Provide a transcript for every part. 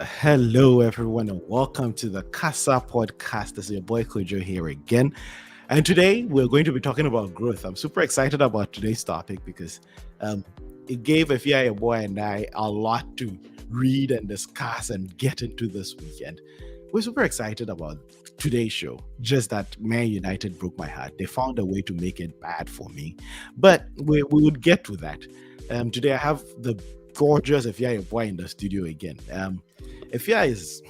Hello, everyone, and welcome to the Kasa podcast. This is your boy Kojo here again. And today we're going to be talking about growth. I'm super excited about today's topic because um, it gave Afia, your boy, and I a lot to read and discuss and get into this weekend. We're super excited about today's show. Just that Man United broke my heart. They found a way to make it bad for me. But we would get to that. Today I have the gorgeous Afia, your boy, in the studio again. Ifya is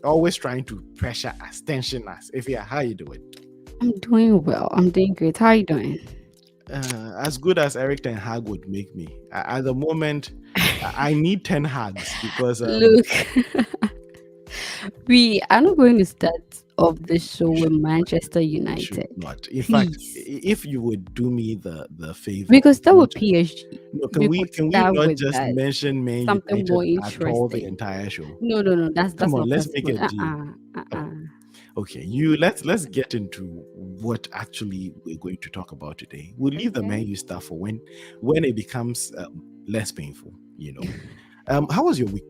always trying to pressure us, tension us. Ifya, how you doing? I'm doing well. I'm doing great. How are you doing? As good as Eric Ten Hag would make me. At the moment, I need 10 Hags because Look, we are not going to start off the show you with should Manchester you should United. not. In fact, Please. if you would do me the favor, Because that not would to, PSG. no, We could can we start not with just that. mention Man Something United more at all the interesting. entire show? No. That's Come not on, let's make possible. a deal. Uh-uh. Okay, let's get into what actually we're going to talk about today. We'll leave the Okay. menu stuff for when it becomes less painful. How was your week?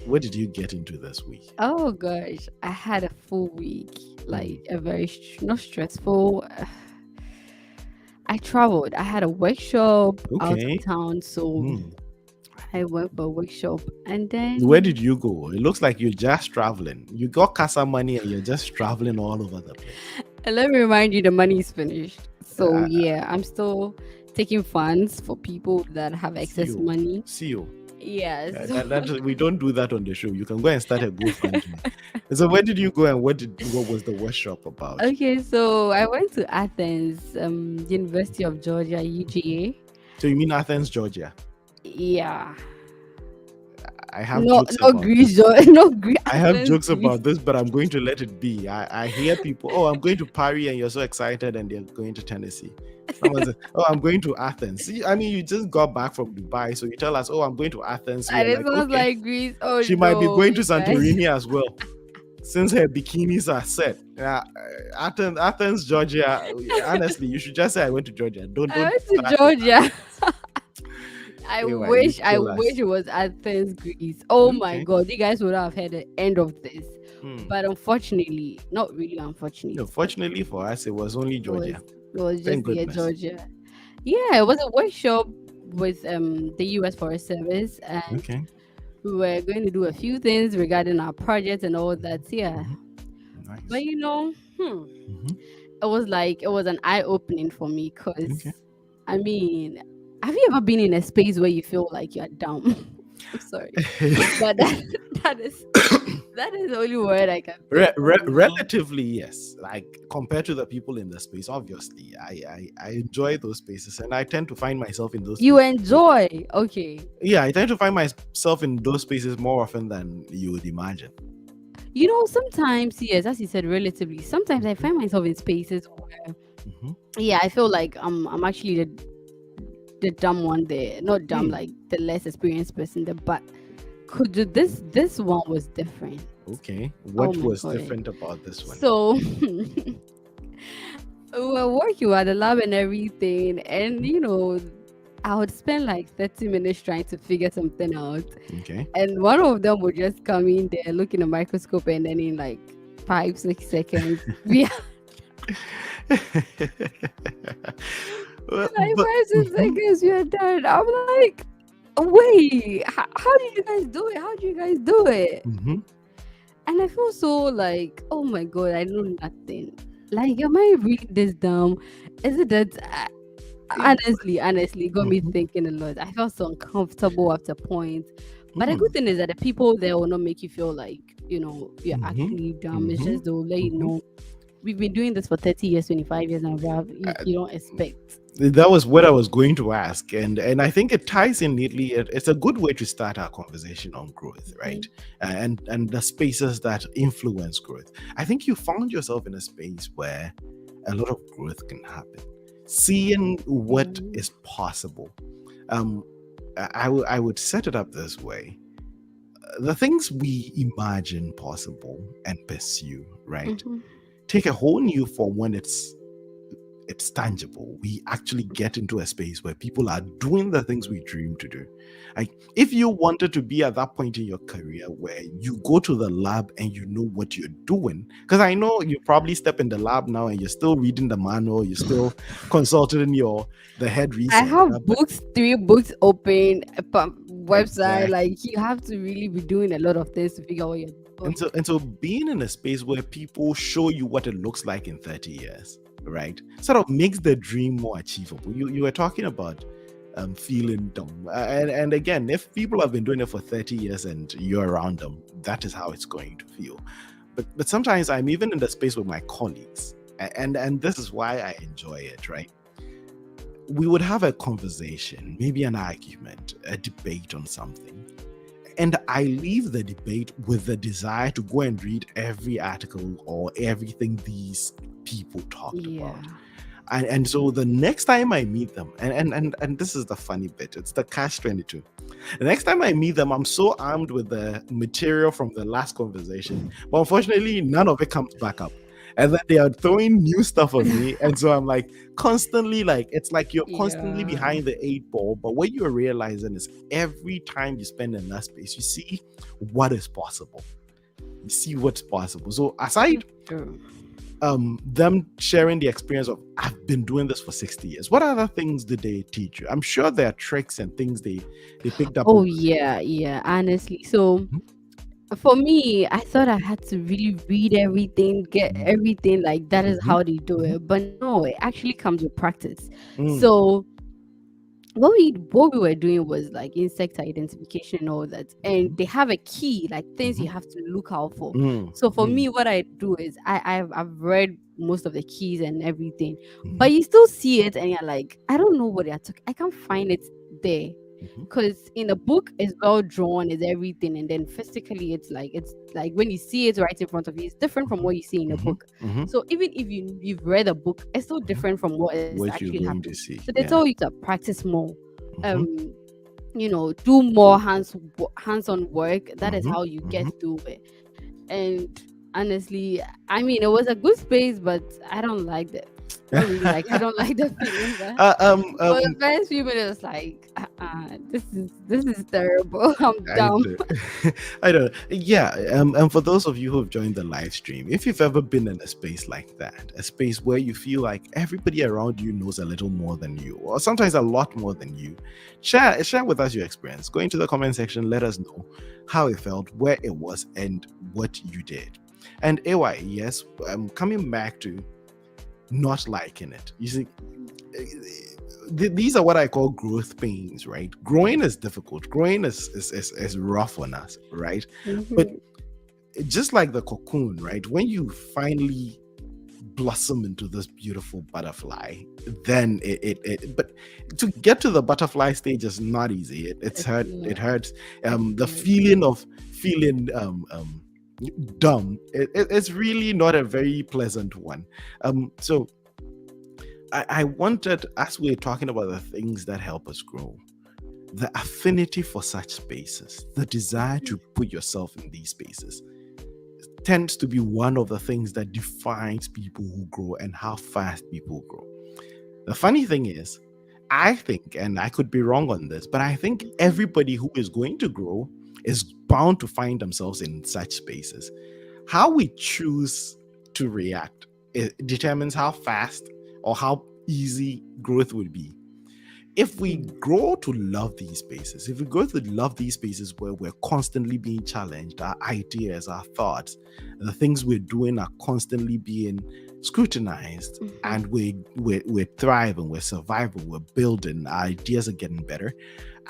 What did you get into this week? Oh gosh, I had a full week. Mm, Like a very not stressful. I traveled. I had a workshop out okay. of town, so Mm. I went for a workshop, and Where then did you go? It looks like you're just traveling. You got casa money and you're just traveling all over the place. and let me remind you, the money is finished. So Uh, yeah, I'm still taking funds for people that have excess CEO, money. CEO. Yeah. We don't do that on the show. You can go and start a GoFundMe. So where did you go and what was the workshop about? Okay, so I went to Athens, University of Georgia, UGA. So you mean Athens, Georgia? Yeah. I have No, jokes no about Greece, this. no Greece, I have Athens, jokes Greece. about this, but I'm going to let it be. I hear people, oh, I'm going to Paris, and you're so excited, and they're going to Tennessee. Someone says, oh, I'm going to Athens. See, I mean, you just got back from Dubai, so you tell us, oh, I'm going to Athens. We And are it like, sounds okay, like Greece. Oh she might be no, going to you guys. Santorini as well, since her bikinis are set. Athens, Georgia. Honestly, you should just say I went to Georgia. I Don't went to start with Georgia. I anyway. You wish, I kill us. wish it was Athens, Greece. Oh my Okay. God, you guys would have had the end of this. Hmm. But unfortunately, not really unfortunately, No, but fortunately for us, it was only it was Georgia. it was Thank just goodness. Georgia. Yeah, it was a workshop with the US Forest Service, and Okay. we were going to do a few things regarding our project and all that. Yeah, Hmm. but Nice. Hmm. it was an eye opening for me Okay. because I mean, have you ever been in a space where you feel like you're dumb? I'm sorry, but that is that is the only word I can think of now. Relatively, yes. Like compared to the people in the space, obviously, I enjoy those spaces, and I tend to find myself in those You spaces. enjoy, okay. Yeah, I tend to find myself in those spaces more often than you would imagine. Sometimes, yes, as you said, relatively. Sometimes I find myself in spaces where, Mm-hmm. yeah, I feel like I'm actually the dumb one there. Not dumb, Hmm. like the less experienced person there. But could do this one was different. Okay. Oh What my was god. different about this one? So we were working at the lab and everything, and I would spend like 30 minutes trying to figure something out. Okay. And one of them would just come in there, look in the microscope, and then in like 5, 6 seconds, we are Well, like but 5, 6 seconds, we are done. I'm like, wait, how did you guys do it? How did you guys do it? mhm. And I feel so like, oh my god, I know nothing. Like, am I really this dumb? Is it that? Honestly, it got me Mhm. thinking a lot. I felt so uncomfortable at a point. But the good Mm. thing is that the people there will not make you feel like, you're Mhm. actually dumb. It's Mhm. just they'll let you Mhm. know. We've been doing this for 30 years, 25 years, and above. Uh, You don't expect. that was what I was going to ask, and I think it ties in neatly. It's a good way to start our conversation on growth, right? Mhm. And the spaces that influence growth. I think you found yourself in a space where a lot of growth can happen. Seeing what Mhm. is possible. Um, I would set it up this way: the things we imagine possible and pursue, right, Mhm. take a whole new form when it's tangible. We actually get into a space where people are doing the things we dream to do. Like, if you wanted to be at that point in your career where you go to the lab and you know what you're doing, because I know you probably step in the lab now and you're still reading the manual, you're still consulting the head I have researcher, but books, 3 books open, website. exactly. Like you have to really be doing a lot of things to figure out what you're doing. And so being in a space where people show you what it looks like in 30 years, right, sort of makes the dream more achievable. You were talking about feeling dumb. And again, if people have been doing it for 30 years and you're around them, that is how it's going to feel. But sometimes I'm even in the space with my colleagues, and this is why I enjoy it, right? We would have a conversation, maybe an argument, a debate on something. And I leave the debate with the desire to go and read every article or everything these people talked about. And so the next time I meet them, and this is the funny bit, it's the catch 22. The next time I meet them, I'm so armed with the material from the last conversation, but unfortunately, none of it comes back up. And then they are throwing new stuff on me, and so I'm like constantly, like, it's like you're constantly behind the 8 ball. But what you're realizing is every time you spend in that space, you see what is possible. You see what's possible. So aside them sharing the experience of, I've been doing this for 60 years, what other things did they teach you? I'm sure there are tricks and things they picked up. Oh yeah, honestly. So for me, I thought I had to really read everything, get everything, like that is how they do it. But no, it actually comes with practice. So what we were doing was like insect identification and all that, and they have a key, like things you have to look out for. So for me, what I do is I've read most of the keys and everything, but you still see it and you're like, I don't know what they're talking, I can't find it there. Because in the book it's well drawn, is everything, and then physically it's like when you see it right in front of you, it's different from what you see in the book. So even if you've read a book, it's still different from what is actually happening. So they tell you to practice more, do more hands-on work. That is how you get through it. And honestly, I mean, it was a good space, but I don't like that. I don't like the feeling. For the first few minutes, like, this is terrible. I'm dumb. I don't. Yeah. And for those of you who have joined the live stream, if you've ever been in a space like that, a space where you feel like everybody around you knows a little more than you, or sometimes a lot more than you, share with us your experience. Go into the comment section. Let us know how it felt, where it was, and what you did. And AY, yes, coming back to not liking it. You see, these are what I call growth pains, right? Growing is difficult. Growing is rough on us, right? But just like the cocoon, right? When you finally blossom into this beautiful butterfly, then but to get to the butterfly stage is not easy. It hurts. The feeling of feeling dumb, it's really not a very pleasant one. So I wanted, as we're talking about the things that help us grow, the affinity for such spaces, the desire to put yourself in these spaces, tends to be one of the things that defines people who grow and how fast people grow. The funny thing is, I think, and I could be wrong on this, but I think everybody who is going to grow is bound to find themselves in such spaces. How we choose to react, it determines how fast or how easy growth would be. If we grow to love these spaces, if we grow to love these spaces where we're constantly being challenged, our ideas, our thoughts, the things we're doing are constantly being scrutinized, and we're thriving, we're surviving, we're building, our ideas are getting better,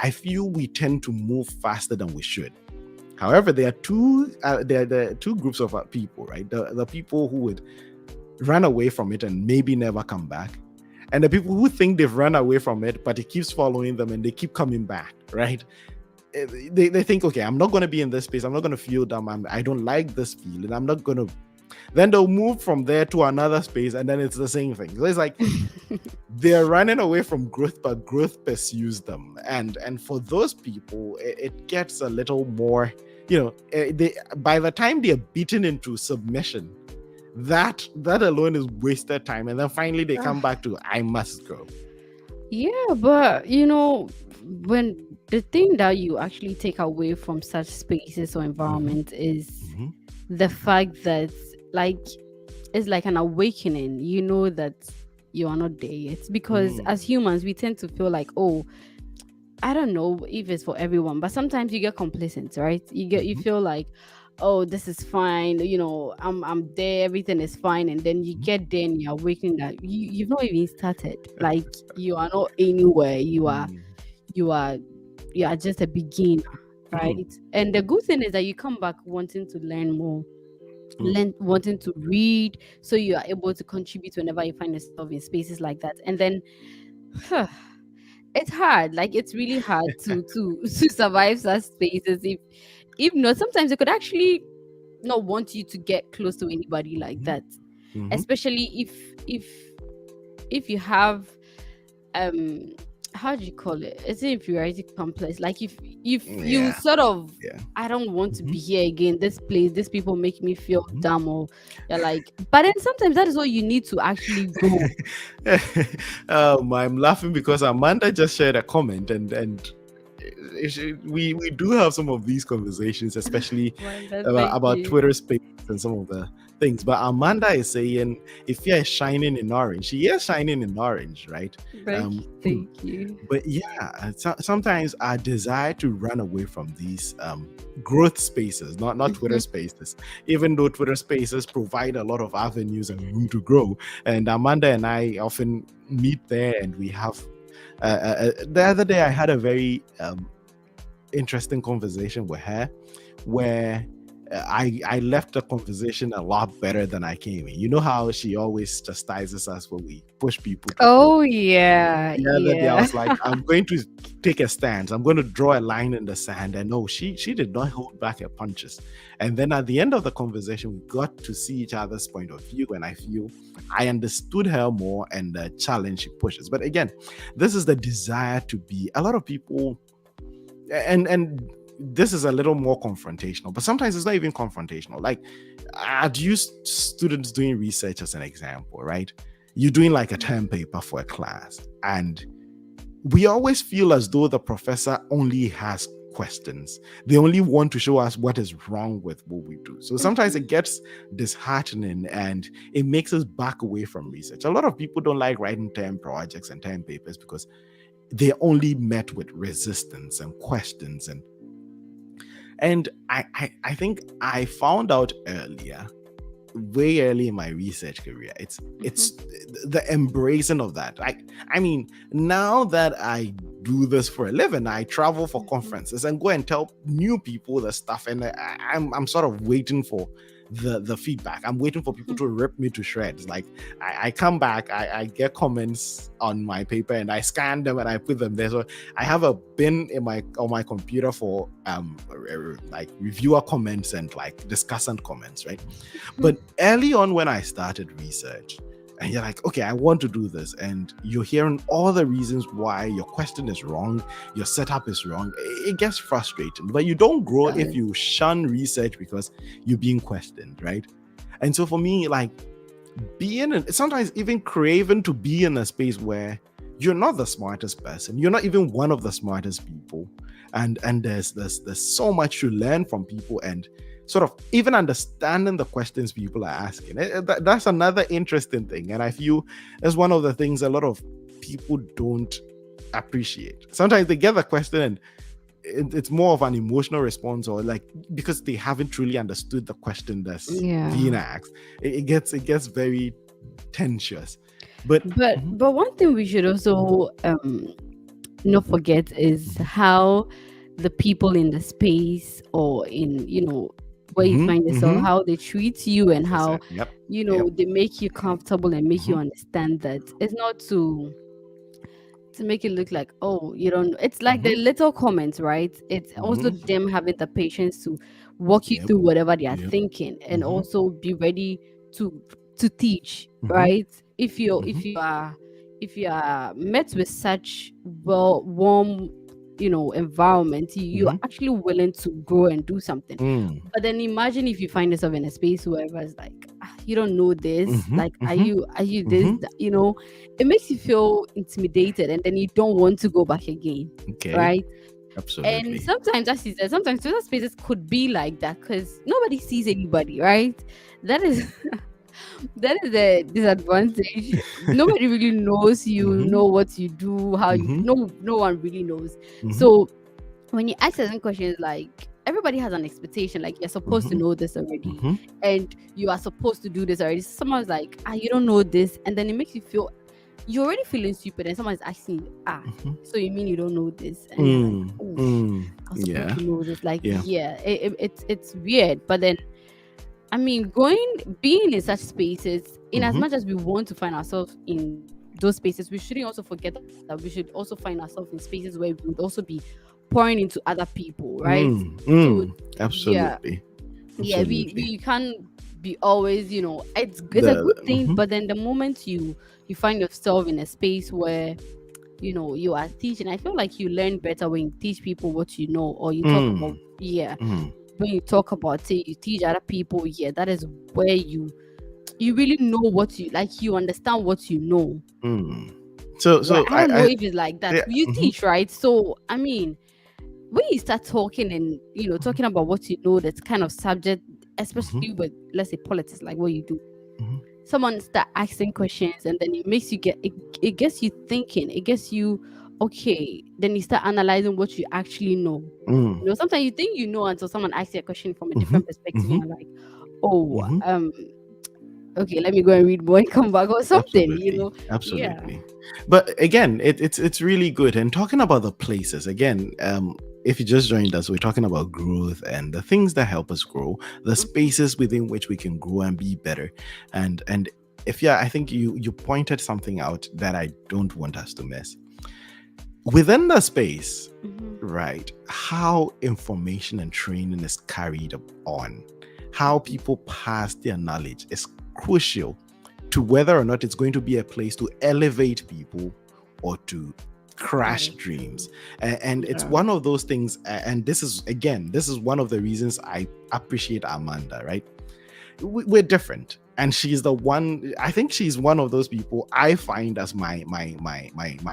I feel we tend to move faster than we should. However, there are two groups of people, right? The people who would run away from it and maybe never come back, and the people who think they've run away from it, but it keeps following them and they keep coming back, right? They think, okay, I'm not going to be in this space. I'm not going to feel dumb. I don't like this feeling. I'm not going to. Then they'll move from there to another space, and then it's the same thing. So it's like they're running away from growth, but growth pursues them. And for those people, it gets a little more, by the time they're beaten into submission, that alone is wasted time. And then finally they come back to I must grow. Yeah, but when the thing that you actually take away from such spaces or Mm-hmm, environment is mm-hmm, the fact that, like, it's like an awakening. You know that you are not there yet, because as mm, humans we tend to feel like, oh, I don't know if it's for everyone, but sometimes you get complacent, right? You mm-hmm, feel like, oh, this is fine, I'm there, everything is fine, and then you mm-hmm, get there and you're waking that you've not even started. Like, you are not anywhere. mm, You are you are just a beginner, mm, right? And the good thing is that you come back wanting to learn more, mm. wanting to read, so you are able to contribute whenever you find yourself in spaces like that. And then it's hard, like it's really hard to to survive such spaces. If not, sometimes they could actually not want you to get close to anybody like Mhm, that, mhm. especially if you have um how do you call it, it's an inferiority complex. Like, if you Yeah, sort of, yeah. I don't want to Mhm, be here again, this place, these people make me feel mhm. dumb, or you're like, but then sometimes that is all you need to actually grow. I'm laughing because Amanda just shared a comment, and we do have some of these conversations, especially Wanda, thank about you. Twitter Spaces and some of the things. But Amanda is saying if you're shining in orange, she is shining in orange, right? Um, Thank you. but yeah, sometimes our desire to run away from these growth spaces, not Twitter Mhm. spaces, even though Twitter spaces provide a lot of avenues and room to grow. And Amanda and I often meet there, and we have. The other day, I had a very interesting conversation with her, where I left the conversation a lot better than I came in. You know how she always chastises us when we push people to grow. Oh yeah, The other day, I yeah. was like, I'm going to take a stance. I'm going to draw a line in the sand. And no, she did not hold back her punches. And then at the end of the conversation, we got to see each other's point of view. And I feel I understood her more and the challenge she pushes. But again, this is the desire to be. A lot of people, and this is a little more confrontational, but sometimes it's not even confrontational. Like, I'd use students doing research as an example, right? You're doing like a term paper for a class, and we always feel as though the professor only has questions. They only want to show us what is wrong with what we do. So sometimes Mhm. it gets disheartening and it makes us back away from research. A lot of people don't like writing term projects and term papers because they only met with resistance and questions. And I think I found out earlier, way early in my research career, it's Mhm. the embracing of that. I mean, now that I do this for a living, I travel for Mhm. conferences and go and tell new people the stuff, and I'm sort of waiting for the feedback. I'm waiting for people Mhm. to rip me to shreds. Like, I come back, I get comments on my paper and I scan them and I put them there. So I have a bin in my on my computer for like reviewer comments and like discussant comments, right? But early on, when I started research, and you're like, okay, I want to do this, and you're hearing all the reasons why your question is wrong, your setup is wrong, it gets frustrating. But you don't grow if Does. you shun research because you're being questioned, right? And so for me, like, sometimes even craving to be in a space where you're not the smartest person, you're not even one of the smartest people, and there's so much to learn from people, and sort of even understanding the questions people are asking. That's another interesting thing, and I feel that's one of the things a lot of people don't appreciate. Sometimes they get the question and it's more of an emotional response, or like because they haven't truly understood the question that's being Yeah. asked. It gets very tenuous. But mhm, But one thing we should also not forget is how the people in the space, or in, where you mhm, find yourself, mhm. how they treat you, and That's how, it. Yep. Yep. they make you comfortable and make you Mhm, understand that it's not to make it look like, oh, you don't, it's like the mhm, little comments, right? It's also mhm. them having the patience to walk you Yep. through whatever they are Yep. thinking, and Mhm, also be ready to teach, mhm, right? mhm, If you are met with such warm, environment, you are mhm. actually willing to grow and do something. Mm. But then imagine if you find yourself in a space where everyone's like, you don't know this, Mm-hmm. like Mm-hmm. are you this, Mm-hmm. it makes you feel intimidated, and then you don't want to go back again, Okay. right? And Absolutely. sometimes, as you said, sometimes Twitter spaces could be like that because nobody sees anybody, right? That is that is a disadvantage. Nobody really knows you, Mm-hmm. know what you do, how you do. Mm-hmm. No one really knows. Mm-hmm. So when you ask certain questions, like everybody has an expectation, like you're supposed to Mm-hmm. know this already, Mm-hmm. and you are supposed to do this already. Someone's like, you don't know this, and then it makes you feel you're already feeling stupid, and someone's asking you, Mm-hmm. so you mean you don't know this? And you're like, Mm. oh, Mm. I'm supposed Yeah. to know this. Like, Yeah. yeah, it's weird, but then I mean, being in such spaces, in as Mm-hmm. much as we want to find ourselves in those spaces, we shouldn't also forget that we should also find ourselves in spaces where we would also be pouring into other people, right? Mm. So Mm. yeah, Absolutely. yeah, Absolutely. we can't be always, it's a good thing, Mm-hmm. but then the moment you find yourself in a space where you are teaching, I feel like you learn better when you teach people what you know, or you talk about, Mm. yeah, Mm. when you talk about, say, you teach other people, yeah, that is where you really know what you like, you understand what you know, Mm. So right? so I don't know I if it's like that. yeah. You Mm-hmm. teach, right? So I mean, when you start talking and talking about what you know, that's kind of subject, Mm-hmm. especially with, let's say, politics, like what you do, Mm-hmm. someone start asking questions, and then it makes you it gets you thinking, it gets you, okay, then you start analyzing what you actually know. Mm. Sometimes you think you know until someone asks you a question from a Mm-hmm. different perspective, Mm-hmm. and you're like, oh, Mm-hmm. okay, let me go and read more and come back or something, Absolutely, yeah. absolutely. But again, it's really good. And talking about the places again, if you just joined us, we're talking about growth and the things that help us grow, the Mhm. spaces within which we can grow and be better. And if yeah, I think you pointed something out that I don't want us to miss within the space, Mhm. right? How information and training is carried on, how people pass their knowledge is crucial to whether or not it's going to be a place to elevate people or to That crash is true. dreams. And it's Yeah. one of those things. And this is, again, this is one of the reasons I appreciate Amanda, right? We're different. And she's the one, I think she's one of those people I find as my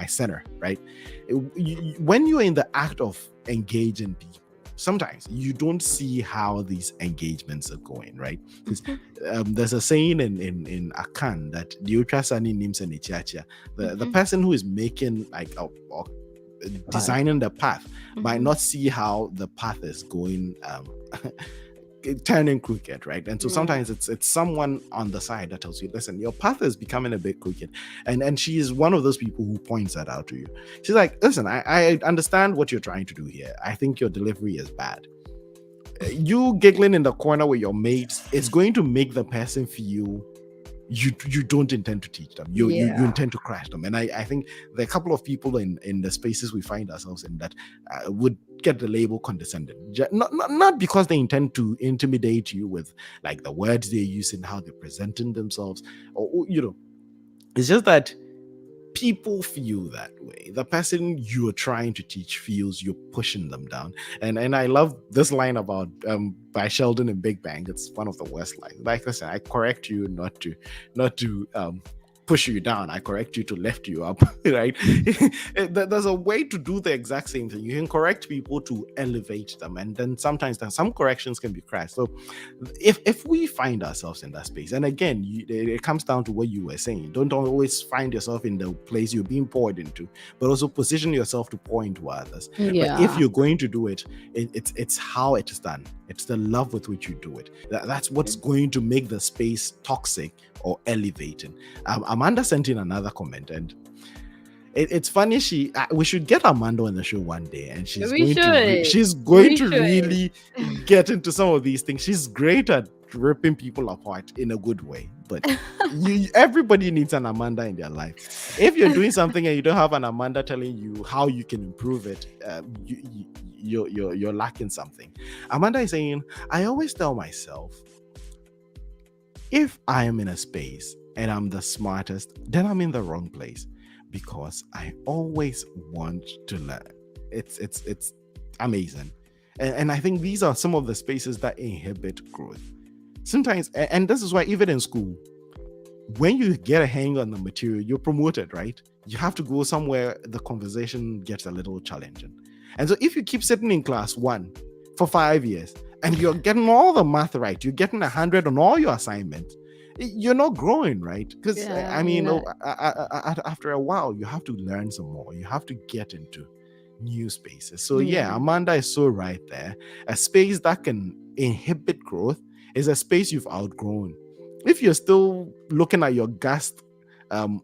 center, right? When you're in the act of engaging people, sometimes you don't see how these engagements are going, right? Because Mhm. there's a saying in Akan that the ultrasani nims and the Mhm. person who is making like or Part. designing the path might Mhm. not see how the path is going turning crooked, right? And so Right. sometimes it's someone on the side that tells you, listen, your path is becoming a bit crooked. And she is one of those people who points that out to you. She's like, listen, I understand what you're trying to do here. I think your delivery is bad. You giggling in the corner with your mates is going to make the person feel you don't intend to teach them. You Yeah. intend to crash them. And I think there are a couple of people in the spaces we find ourselves in that would get the label condescending. Not because they intend to intimidate you with like the words they use and how they're presenting themselves, or it's just that people feel that way. The person you're trying to teach feels you're pushing them down. And I love this line about by Sheldon in Big Bang. It's one of the worst lines. Like, listen, I correct you not to push you down. I correct you to lift you up. Right? There's a way to do the exact same thing. You can correct people to elevate them, and then sometimes some corrections can be crass. So if we find ourselves in that space, and again, it comes down to what you were saying, don't always find yourself in the place you're being poured into, but also position yourself to pour into others. But if Yeah. you're going to do it, it's how it is done. It's the love with which you do it. That's what's going to make the space toxic or elevating. Amanda sent in another comment, and it's funny. We should get Amanda on the show one day, and We should. she's going We to should. really get into some of these things. She's great at ripping people apart in a good way. But everybody needs an Amanda in their life. If you're doing something and you don't have an Amanda telling you how you can improve it, you're lacking something. Amanda is saying, I always tell myself, if I am in a space and I'm the smartest, then I'm in the wrong place because I always want to learn. It's amazing. And I think these are some of the spaces that inhibit growth. sometimes, and this is why even in school, when you get a hang on the material, you're promoted, right? You have to go somewhere the conversation gets a little challenging. And so if you keep sitting in class 1 for 5 years and you're getting all the math right, you're getting 100 on all your assignments, you're not growing, right? Because Yeah, I mean, not, after a while, you have to learn some more. You have to get into new spaces. So yeah, yeah. Amanda is so right there. A space that can inhibit growth is a space you've outgrown. If you're still looking at your gas um,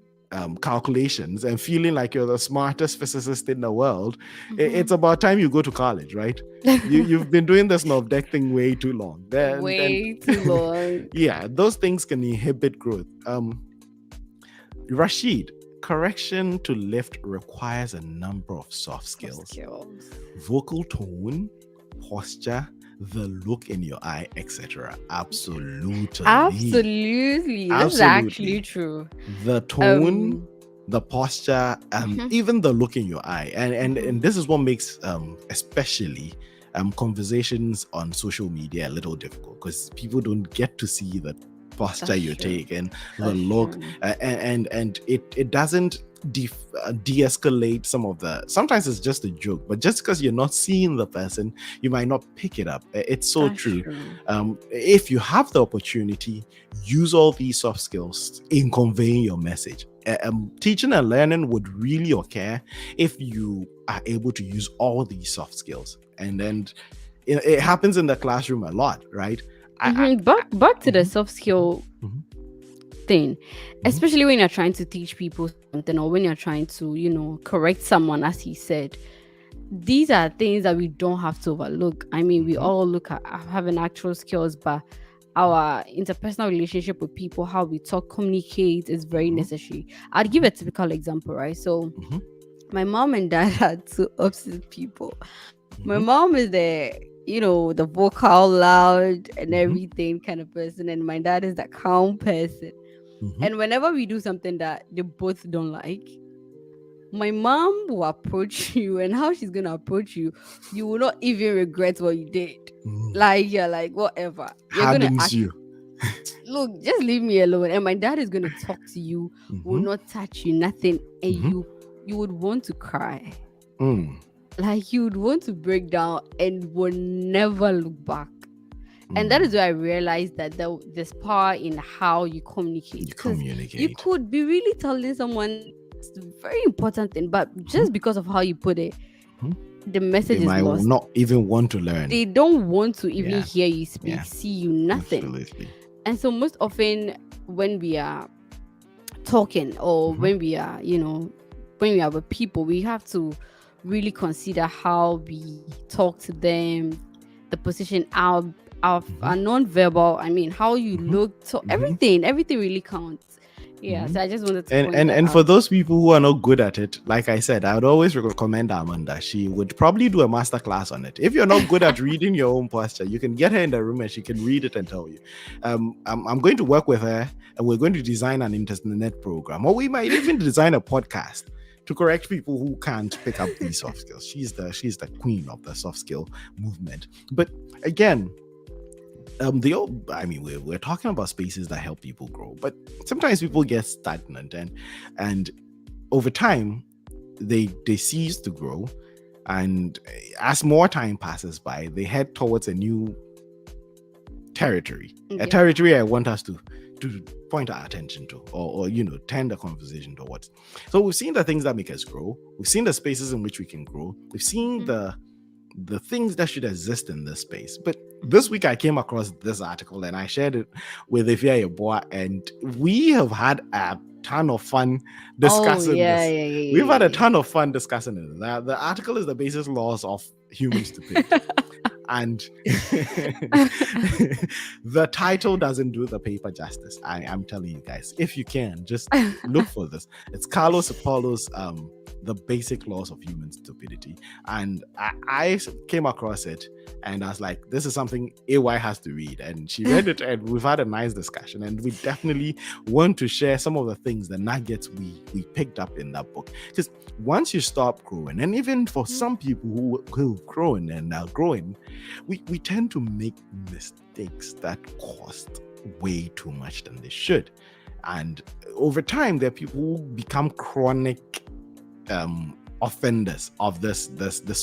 calculations and feeling like you're the smartest physicist in the world, it's about time you go to college, right? You've been doing this knob deck thing way too long. And Way too long. yeah, those things can inhibit growth. Rashid, correction to lift requires a number of soft skills: Skills. vocal tone, posture, the look in your eye, etc. Absolutely. This is actually true. The tone, Um, the posture, mhm, even the look in your eye, and this is what makes especially conversations on social media a little difficult, because people don't get to see the posture that's you're true. taking, the That's look, true. and it doesn't de-escalate some of the. Sometimes it's just a joke, but just because you're not seeing the person, you might not pick it up. It's so That's true. true. If you have the opportunity, use all these soft skills in conveying your message. Teaching and learning would really occur if you are able to use all these soft skills. And then it happens in the classroom a lot, right? Back to the Mhm, soft skill mhm, thing, mhm, especially when you're trying to teach people something, or when you're trying to, correct someone, as he said. These are things that we don't have to overlook. I mean, we mhm, all look at having actual skills, but our interpersonal relationship with people, how we talk, communicate, is very mhm, necessary. I'd give a typical example, right? So, mhm, my mom and dad had two opposite people. My mhm, mom is the vocal, loud, and mhm, everything kind of person, and my dad is the calm person. mhm. And whenever we do something that they both don't like, my mom will approach you, and how she's gonna approach you, you will not even regret what you did. Mm. Like, you're like, whatever. You're gonna Hardens act, you. look, just leave me alone. And my dad is gonna talk to you, will Mhm, not touch you, nothing, and mhm, you would want to cry. mm, Like, you would want to break down and will never look back. And that is mm. where I realized that there's power in how you communicate. You Because you communicate. could be really telling someone very important thing, but Mhm, just because of how you put it, mhm. the They message is might lost. not even want to learn. They don't want to even Yeah, hear you speak, yeah, see you, nothing. absolutely. And so most often when we are talking, or Mhm, when we are with people, we have to really consider how we talk to them, the position, our mhm, non-verbal, I mean, how you mhm, look, so mhm, everything really counts. Yeah, mhm. so I just wanted to And, point and that and for out. those people who are not good at it, like I said, I would always recommend Amanda. She would probably do a master class on it. If you're not good at reading your own posture, you can get her in the room and she can read it and tell you. I'm going to work with her, and we're going to design an internet program, or we might even design a podcast to correct people who can't pick up these soft skills. She's the queen of the soft skill movement. But again, I mean, we're talking about spaces that help people grow, but sometimes people get stagnant, and over time they cease to grow, and as more time passes by, they head towards a new territory, a Yeah. territory I want us to point our attention to, or turn the conversation towards. So we've seen the things that make us grow, we've seen the spaces in which we can grow, we've seen Mhm. the things that should exist in this space. But this week I came across this article and I shared it with Ifya Yeboah, and we have had a ton of fun Oh, discussing yeah, this. yeah, yeah, We've had a yeah, ton of fun discussing it. The article is the basic laws of human stupidity. And the title doesn't do the paper justice. I'm telling you guys, if you can, just yeah. look for this. It's Carlos Apollo's The Basic Laws of Human Stupidity. And I came across it and I was like, this is something AY has to read. And she read it and we've had a nice discussion. And we definitely want to share some of the things, the nuggets we picked up in that book. Because once you stop growing, and even for some people who've grown and are growing, we tend to make mistakes that cost way too much than they should. And over time, there are people who become chronic offenders of this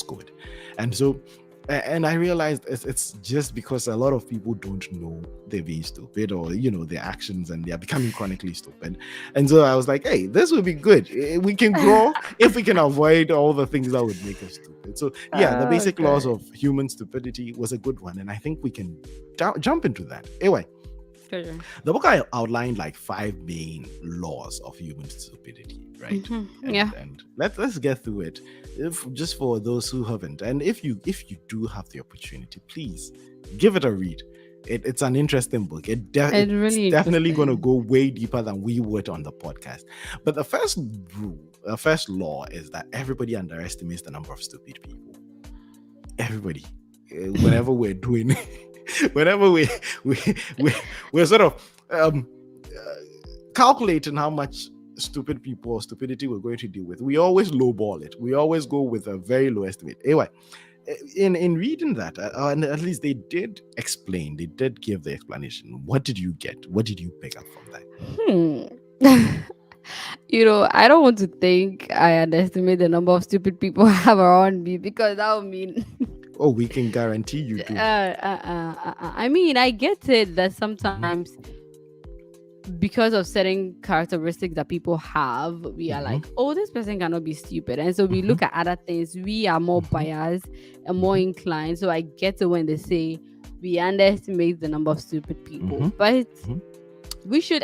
code. And so, and I realized it's just because a lot of people don't know they're being stupid, or their actions, and they are becoming chronically stupid. And so I was like, hey, this would be good. We can grow if we can avoid all the things that would make us stupid. So yeah, the Basic Laws of Human Stupidity was a good one, and I think we can jump into that. Anyway, the book I outlined like 5 main laws of human stupidity, right? And let's get through it, just for those who haven't. And if you do have the opportunity, please give it a read. It's an interesting book. It's definitely going to go way deeper than we would on the podcast. But the first law is that everybody underestimates the number of stupid people. Everybody, whenever we're doing whenever we're sort of calculating how much stupid people or stupidity we're going to deal with, we always lowball it. We always go with a very low estimate. Anyway, in reading that, and at least they did give the explanation. What did you get? What did you pick up from that? I don't want to think I underestimate the number of stupid people I have around me, because that would mean oh, we can guarantee you do. I mean, I get it that sometimes because of certain characteristics that people have, we are like, oh, this person cannot be stupid. And so we look at other things. We are more biased and more inclined. So I get it when they say we underestimate the number of stupid people. But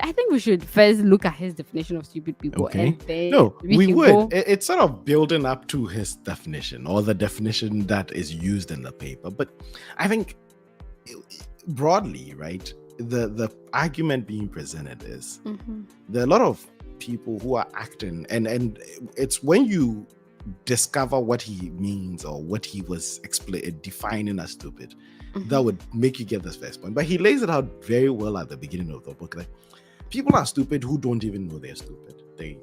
I think we should first look at his definition of stupid people. Okay. And then no, we would. It's sort of building up to his definition, or the definition that is used in the paper. But I think broadly, right, the argument being presented is there are a lot of people who are acting, and it's when you discover what he means or what he was defining as stupid, that would make you get this first point. But he lays it out very well at the beginning of the book. Like, people are stupid who don't even know they're stupid. They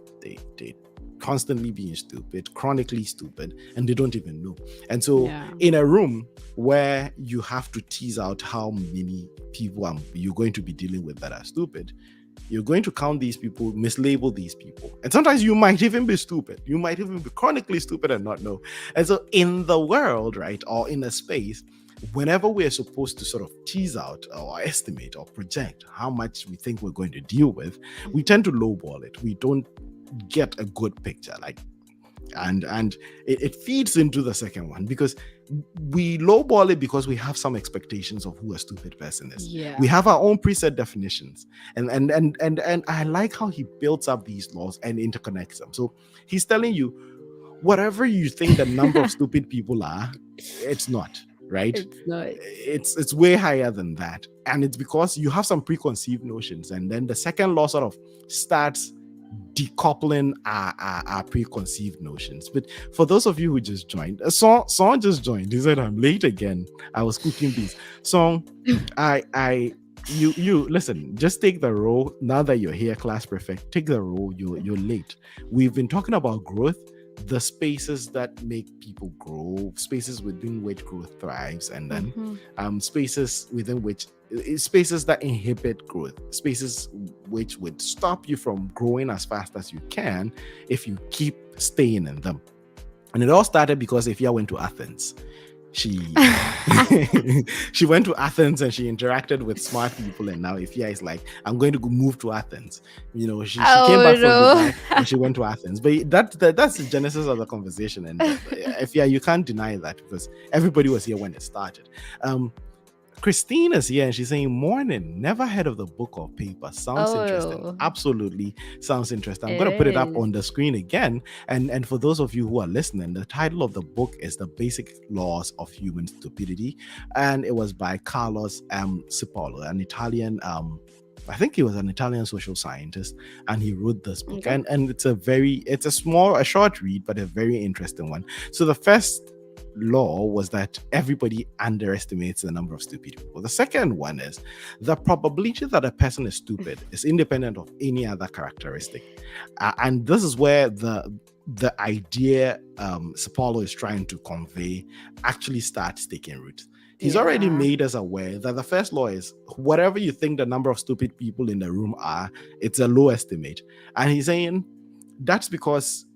constantly being stupid, chronically stupid, and they don't even know. And so in a room where you have to tease out how many people you're going to be dealing with that are stupid, you're going to count these people, mislabel these people. And sometimes you might even be stupid. You might even be chronically stupid and not know. And so in the world, right, or in a space, whenever we're supposed to sort of tease out or estimate or project how much we think we're going to deal with, we tend to lowball it. We don't get a good picture. And it feeds into the second one, because we lowball it because we have some expectations of who a stupid person is. Yeah. We have our own preset definitions. And I like how he builds up these laws and interconnects them. So he's telling you, whatever you think the number of stupid people are, it's not. Right? It's not. It's way higher than that. And it's because you have some preconceived notions. And then the second law sort of starts decoupling our preconceived notions. But for those of you who just joined, Song just joined. He said, I'm late again. I was cooking beans. Song, you listen, just take the role. Now that you're here, class prefect, take the role. You're late. We've been talking about growth, the spaces that make people grow, spaces within which growth thrives, and then spaces that inhibit growth, spaces which would stop you from growing as fast as you can if you keep staying in them. And it all started because Ifya went to Athens. She went to Athens and she interacted with smart people, and now Ifya is like, I'm going to move to Athens. She came back from Dubai and she went to Athens. But that's the genesis of the conversation. And Ifya, you can't deny that, because everybody was here when it started. Christine is here and she's saying, morning, never heard of the book or paper. Sounds interesting. Absolutely sounds interesting. I'm going to put it up on the screen again. And for those of you who are listening, the title of the book is The Basic Laws of Human Stupidity. And it was by Carlos Cipolla, an Italian I think he was an Italian social scientist, and he wrote this book. Okay. And it's a short read, but a very interesting one. So the first law was that everybody underestimates the number of stupid people. The second one is the probability that a person is stupid is independent of any other characteristic. And this is where the idea Sapolo is trying to convey actually starts taking root. He's already Yeah. made us aware that the first law is whatever you think the number of stupid people in the room are, it's a low estimate. And he's saying that's because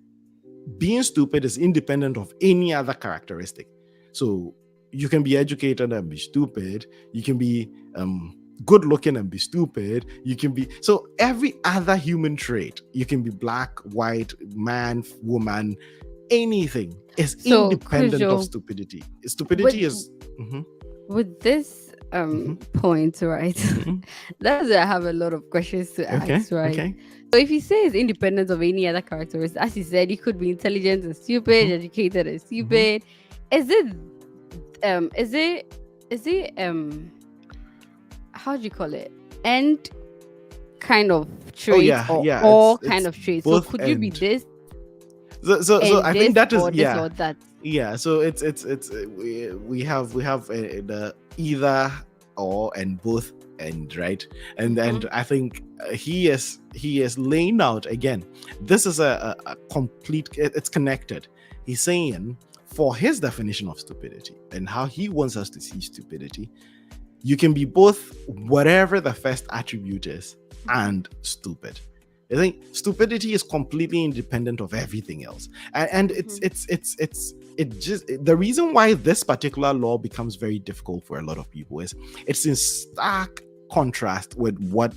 being stupid is independent of any other characteristic. So you can be educated and be stupid. You can be good looking and be stupid. You can be so every other human trait. You can be black, white, man, woman, anything is So, independent of Kujo, stupidity. Stupidity with is mhm, with this mhm, point, right? mhm. That's where I have a lot of questions to Okay, ask, right? okay. So if you say it's independent of any other characteristics, as you said, you could be intelligent and stupid, Mhm, educated and mhm. stupid. Is it is it how do you call it? End kind of Oh traits yeah, or yeah. all kind It's of traits? So both could you be and this so and I think this that is or this or that? yeah. So it's we have the either or and both and right and Mm-hmm. I think he is laying out again. This is a complete. It's connected. He's saying for his definition of stupidity and how he wants us to see stupidity, you can be both whatever the first attribute is and stupid. I think stupidity is completely independent of everything else, and Mm-hmm. it just the reason why this particular law becomes very difficult for a lot of people is it's in stark contrast with what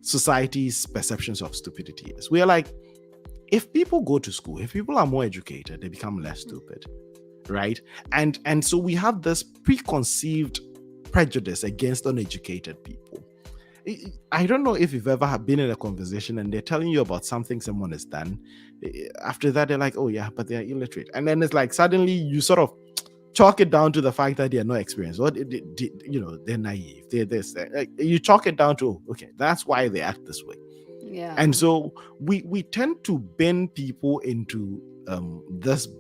society's perceptions of stupidity is. We are like, if people go to school, if people are more educated, they become less stupid, right? And so we have this preconceived prejudice against uneducated people. I don't know if you've ever been in a conversation and they're telling you about something someone has done. After that, they're like, "Oh yeah, but they're illiterate," and then it's like suddenly you sort of chalk it down to the fact that they're not experienced, or they're naive. They're this. You chalk it down to okay, that's why they act this way. And Yeah. so we tend to bend people into this way.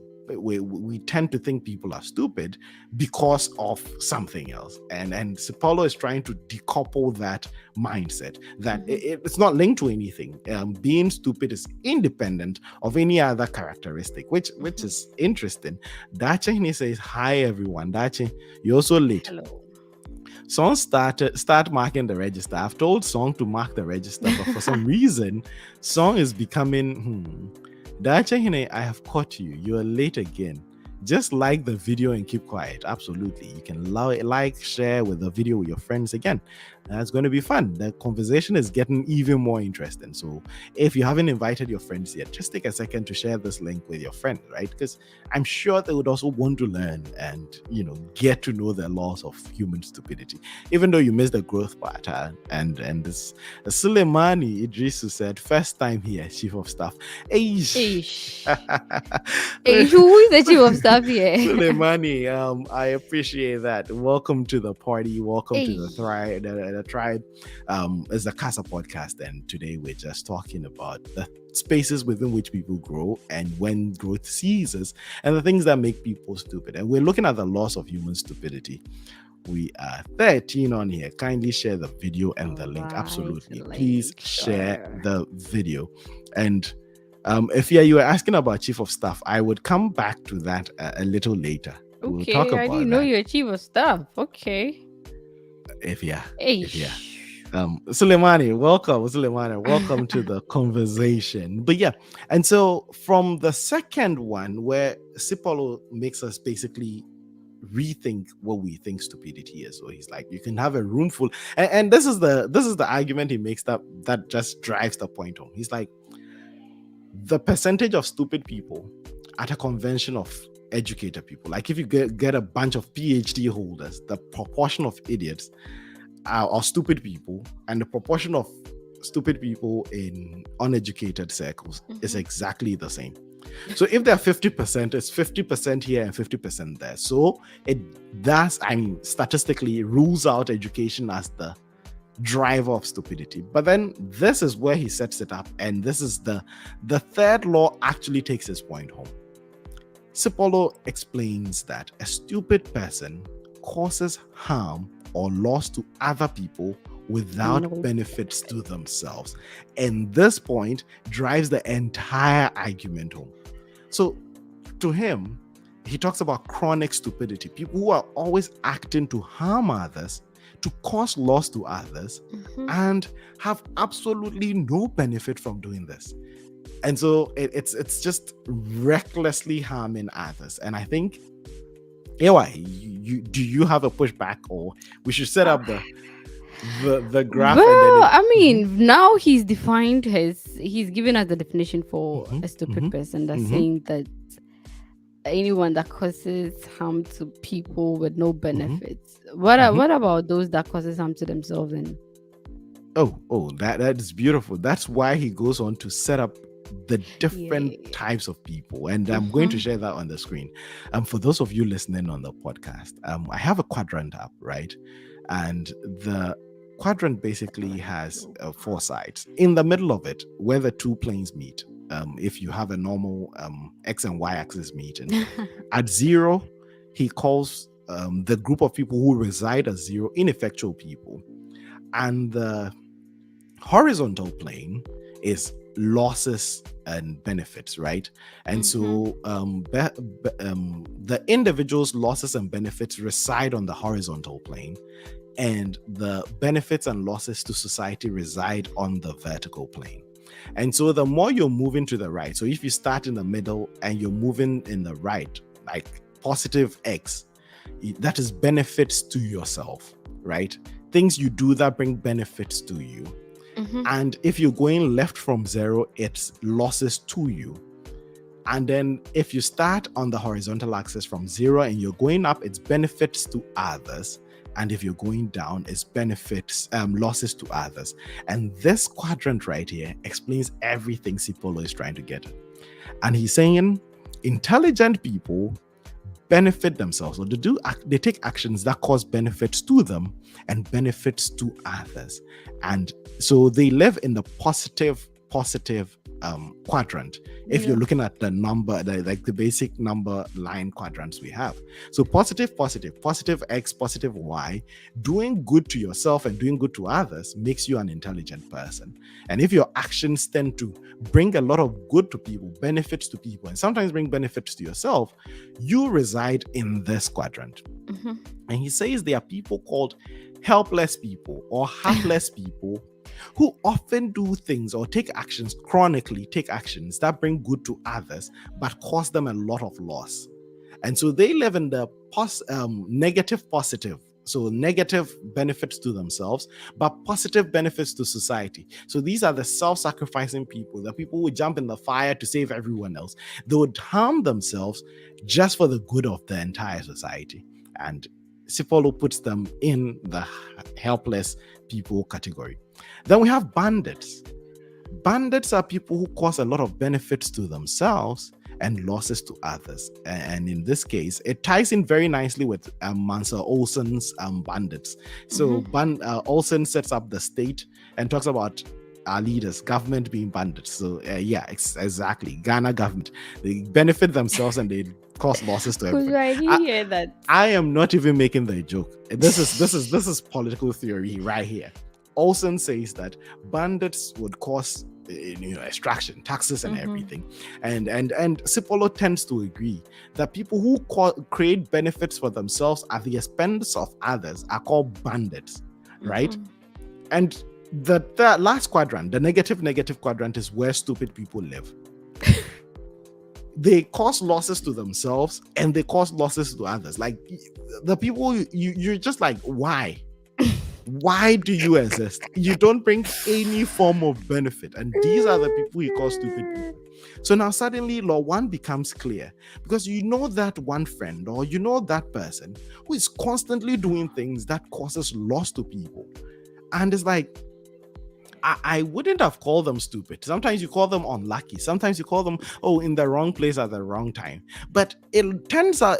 We tend to think people are stupid because of something else, and Paulo is trying to decouple that mindset that Mm-hmm. it's not linked to anything. Being stupid is independent of any other characteristic, which Mm-hmm. is interesting. Dache says, "Hi everyone, Dache, you're also late." Hello. Song start marking the register. I've told Song to mark the register, but for some reason, Song is becoming Dacha, I have caught you. You are late again. Just like the video and keep quiet. Absolutely. You can like, share with the video with your friends again. That's going to be fun. The conversation is getting even more interesting. So if you haven't invited your friends yet, just take a second to share this link with your friend, right? Because I'm sure they would also want to learn and, get to know the laws of human stupidity. Even though you missed the growth part. And this Suleimani Idrisu said, first time here, chief of staff. Eish. Ish. Ish. Who is the chief of staff here? Suleimani, I appreciate that. Welcome to the party. Welcome to the Ish. tribe. It's the Kasa podcast, and today we're just talking about the spaces within which people grow and when growth ceases, and the things that make people stupid. And we're looking at the loss of human stupidity. We are 13 on here. Kindly share the video and the link. Right, Absolutely. Please link, share sure. the video. And if you were asking about chief of staff, I would come back to that a little later. We'll talk Okay, I about didn't know that. you're chief of staff. Okay. If yeah. Ish. Suleimani, welcome. Suleimani, welcome to the conversation. But yeah, and so from the second one, where Sipolo makes us basically rethink what we think stupidity is. So he's like, you can have a room full, and this is the argument he makes that just drives the point home. He's like, the percentage of stupid people at a convention of educated people, like if you get a bunch of PhD holders, the proportion of idiots or stupid people and the proportion of stupid people in uneducated circles is exactly the same. So if they're 50%, it's 50% here and 50% there. So statistically rules out education as driver of stupidity. But then this is where he sets it up, and this is the third law actually takes his point home. Sipolo explains that a stupid person causes harm or loss to other people without benefits to themselves. And this point drives the entire argument home. So to him, he talks about chronic stupidity, people who are always acting to harm others, to cause loss to others, and have absolutely no benefit from doing this. And so it's just recklessly harming others. And I think, Ewa, do you have a pushback, or we should set up the graph? Well, I mean, now he's given us the definition for a stupid person. That's saying that anyone that causes harm to people with no benefits. What about those that causes harm to themselves? And that is beautiful. That's why he goes on to set up the different types of people, and I'm going to share that on the screen. For those of you listening on the podcast, I have a quadrant up, right? And the quadrant basically has 4 sides. In the middle of it, where the 2 planes meet, if you have a normal x and y axis meet, and at 0, he calls the group of people who reside at 0 ineffectual people, and the horizontal plane is losses and benefits, right? And so the individual's losses and benefits reside on the horizontal plane, and the benefits and losses to society reside on the vertical plane. And so the more you're moving to the right, so if you start in the middle and you're moving in the right, like positive X, that is benefits to yourself, right? Things you do that bring benefits to you. And if you're going left from 0, it's losses to you. And then if you start on the horizontal axis from 0 and you're going up, it's benefits to others. And if you're going down, it's benefits, losses to others. And this quadrant right here explains everything Sipolo is trying to get at. And he's saying intelligent people benefit themselves, or they take actions that cause benefits to them and benefits to others. And so they live in the positive quadrant. If you're looking at the number, the basic number line quadrants we have. So positive X, positive Y, doing good to yourself and doing good to others makes you an intelligent person. And if your actions tend to bring a lot of good to people, benefits to people, and sometimes bring benefits to yourself, you reside in this quadrant. And he says there are people called helpless people or heartless people who often do things or chronically take actions that bring good to others but cause them a lot of loss. And so they live in the negative positive. So negative benefits to themselves, but positive benefits to society. So these are the self-sacrificing people, the people who jump in the fire to save everyone else. They would harm themselves just for the good of the entire society. And Sipolo puts them in the helpless people category. Then we have bandits. Bandits are people who cause a lot of benefits to themselves and losses to others. And in this case, it ties in very nicely with Mansur Olsen's bandits. So Olsen sets up the state and talks about our leaders, government being bandits. So exactly. Ghana government. They benefit themselves and they cause losses to everyone. I didn't hear that. I am not even making the joke. This is political theory right here. Olsen says that bandits would cause extraction, taxes, and everything, and Sipolo tends to agree that people who create benefits for themselves at the expense of others are called bandits, right? And the last quadrant, the negative quadrant, is where stupid people live. They cause losses to themselves and they cause losses to others. Like the people you're just like, why? Why do you exist? You don't bring any form of benefit. And these are the people he calls stupid people. So now suddenly law 1 becomes clear, because you know that one friend or you know that person who is constantly doing things that causes loss to people. And it's like, I wouldn't have called them stupid. Sometimes you call them unlucky. Sometimes you call them, oh, in the wrong place at the wrong time. But it turns out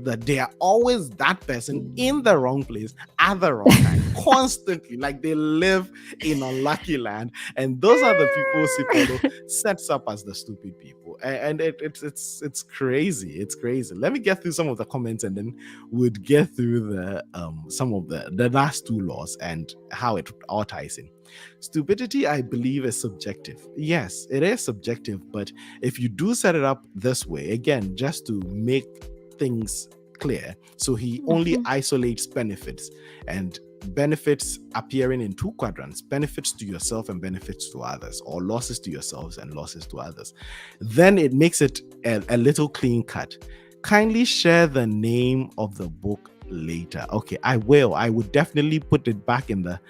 that they are always that person in the wrong place at the wrong time, constantly. Like they live in unlucky land, and those are the people Sipolo sets up as the stupid people. And it's crazy. It's crazy. Let me get through some of the comments, and then we'd get through the some of the last two laws and how it all ties in. Stupidity, I believe, is subjective. Yes, it is subjective, but if you do set it up this way, again, just to make things clear, so he only isolates benefits, and benefits appearing in two quadrants: benefits to yourself and benefits to others, or losses to yourselves and losses to others. Then it makes it a little clean cut. Kindly share the name of the book later. Okay, I will. I would definitely put it back in the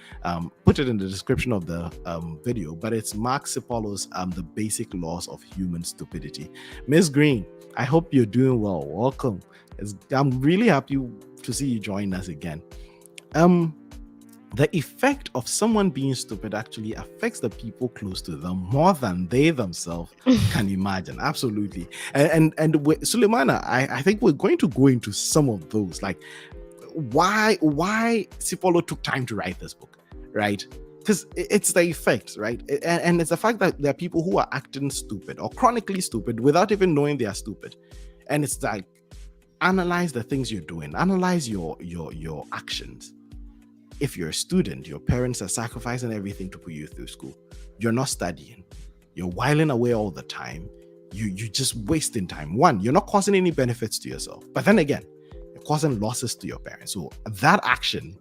put it in the description of the video. But it's Mark Sipolo's The Basic Laws of Human Stupidity. Miss Green, I hope you're doing well. Welcome. I'm really happy to see you join us again. The effect of someone being stupid actually affects the people close to them more than they themselves can imagine. Absolutely. And with Suleimana, I think we're going to go into some of those, like why Sipolo took time to write this book, right? Because it's the effect, right? And it's the fact that there are people who are acting stupid or chronically stupid without even knowing they are stupid. And it's like, analyze the things you're doing, analyze your actions. If you're a student, your parents are sacrificing everything to put you through school. You're not studying. You're whiling away all the time. You're just wasting time. One, you're not causing any benefits to yourself. But then again, you're causing losses to your parents. So that action